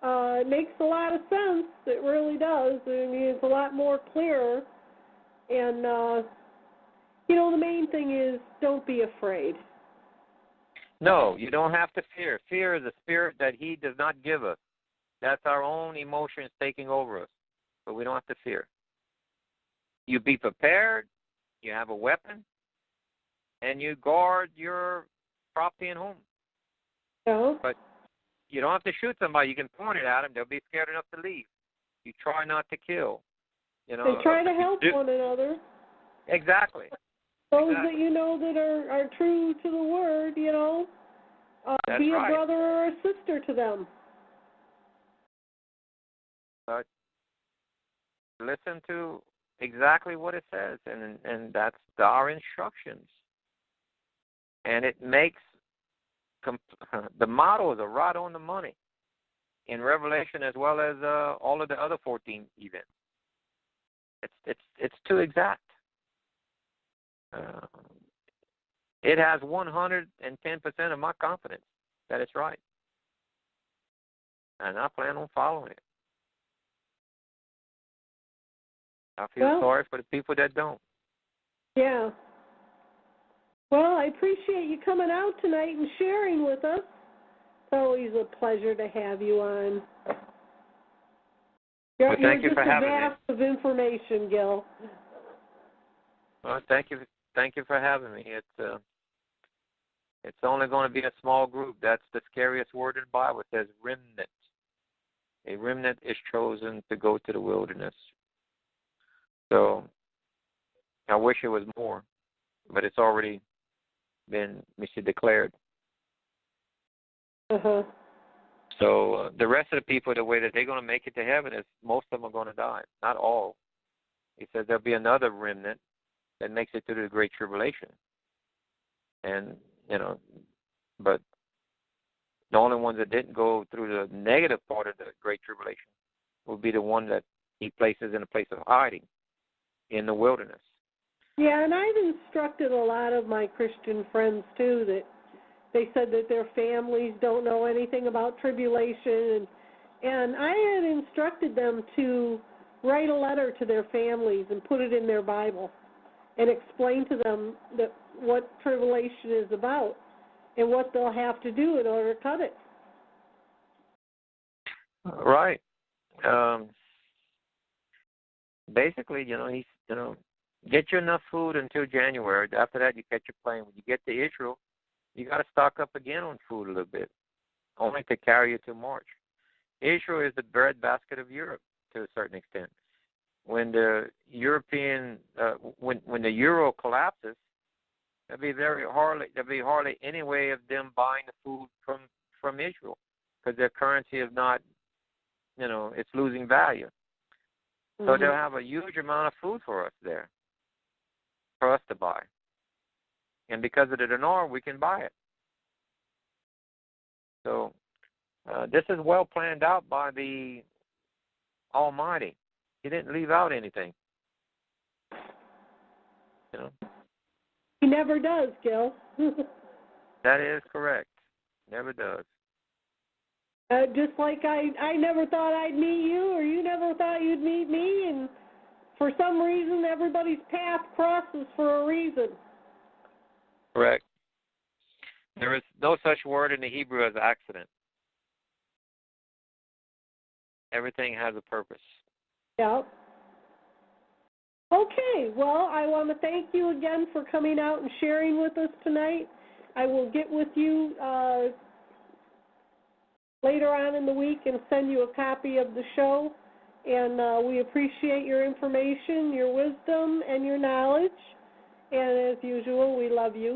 It makes a lot of sense. It really does. I mean, it's a lot more clearer. And, the main thing is don't be afraid. No, you don't have to fear. Fear is a spirit that he does not give us. That's our own emotions taking over us. But we don't have to fear. You be prepared. You have a weapon. And you guard your property and home. Yeah. But you don't have to shoot somebody. You can point it at them. They'll be scared enough to leave. You try not to kill. They try to help one another. Exactly. Those that you know that are true to the word, be a brother or a sister to them. But listen to exactly what it says, and that's our instructions. And it makes the models are right on the money in Revelation as well as all of the other 14 events. It's too exact. It has 110% of my confidence that it's right, and I plan on following it. I feel sorry for the people that don't. Yeah. Well, I appreciate you coming out tonight and sharing with us. It's always a pleasure to have you on. Thank you for having me. You're just a vast of information, Gill. Well, thank you for having me. It's only going to be a small group. That's the scariest word in the Bible. It says remnant. A remnant is chosen to go to the wilderness. So I wish it was more, but it's already been declared. So the rest of the people, the way that they're going to make it to heaven is most of them are going to die. Not all. He says there'll be another remnant that makes it through the Great Tribulation. And, but the only ones that didn't go through the negative part of the Great Tribulation will be the one that he places in a place of hiding in the wilderness. Yeah, and I've instructed a lot of my Christian friends, too, that they said that their families don't know anything about tribulation. And I had instructed them to write a letter to their families and put it in their Bible and explain to them that what tribulation is about and what they'll have to do in order to cut it. Right. Basically, he's, get you enough food until January. After that, you catch your plane. When you get to Israel, you got to stock up again on food a little bit, only to carry you to March. Israel is the breadbasket of Europe to a certain extent. When the European, when the euro collapses, there'll be hardly any way of them buying the food from Israel because their currency is not, it's losing value. So they'll have a huge amount of food for us there, for us to buy. And because of the dinar, we can buy it. So this is well planned out by the Almighty. He didn't leave out anything. He never does, Gill. That is correct. Never does. Just like I never thought I'd meet you, or you never thought you'd meet me, and for some reason everybody's path crosses for a reason. Correct. There is no such word in the Hebrew as accident. Everything has a purpose. Yeah. Okay, well, I want to thank you again for coming out and sharing with us tonight. I will get with you later on in the week and send you a copy of the show. And we appreciate your information, your wisdom, and your knowledge. And as usual, we love you.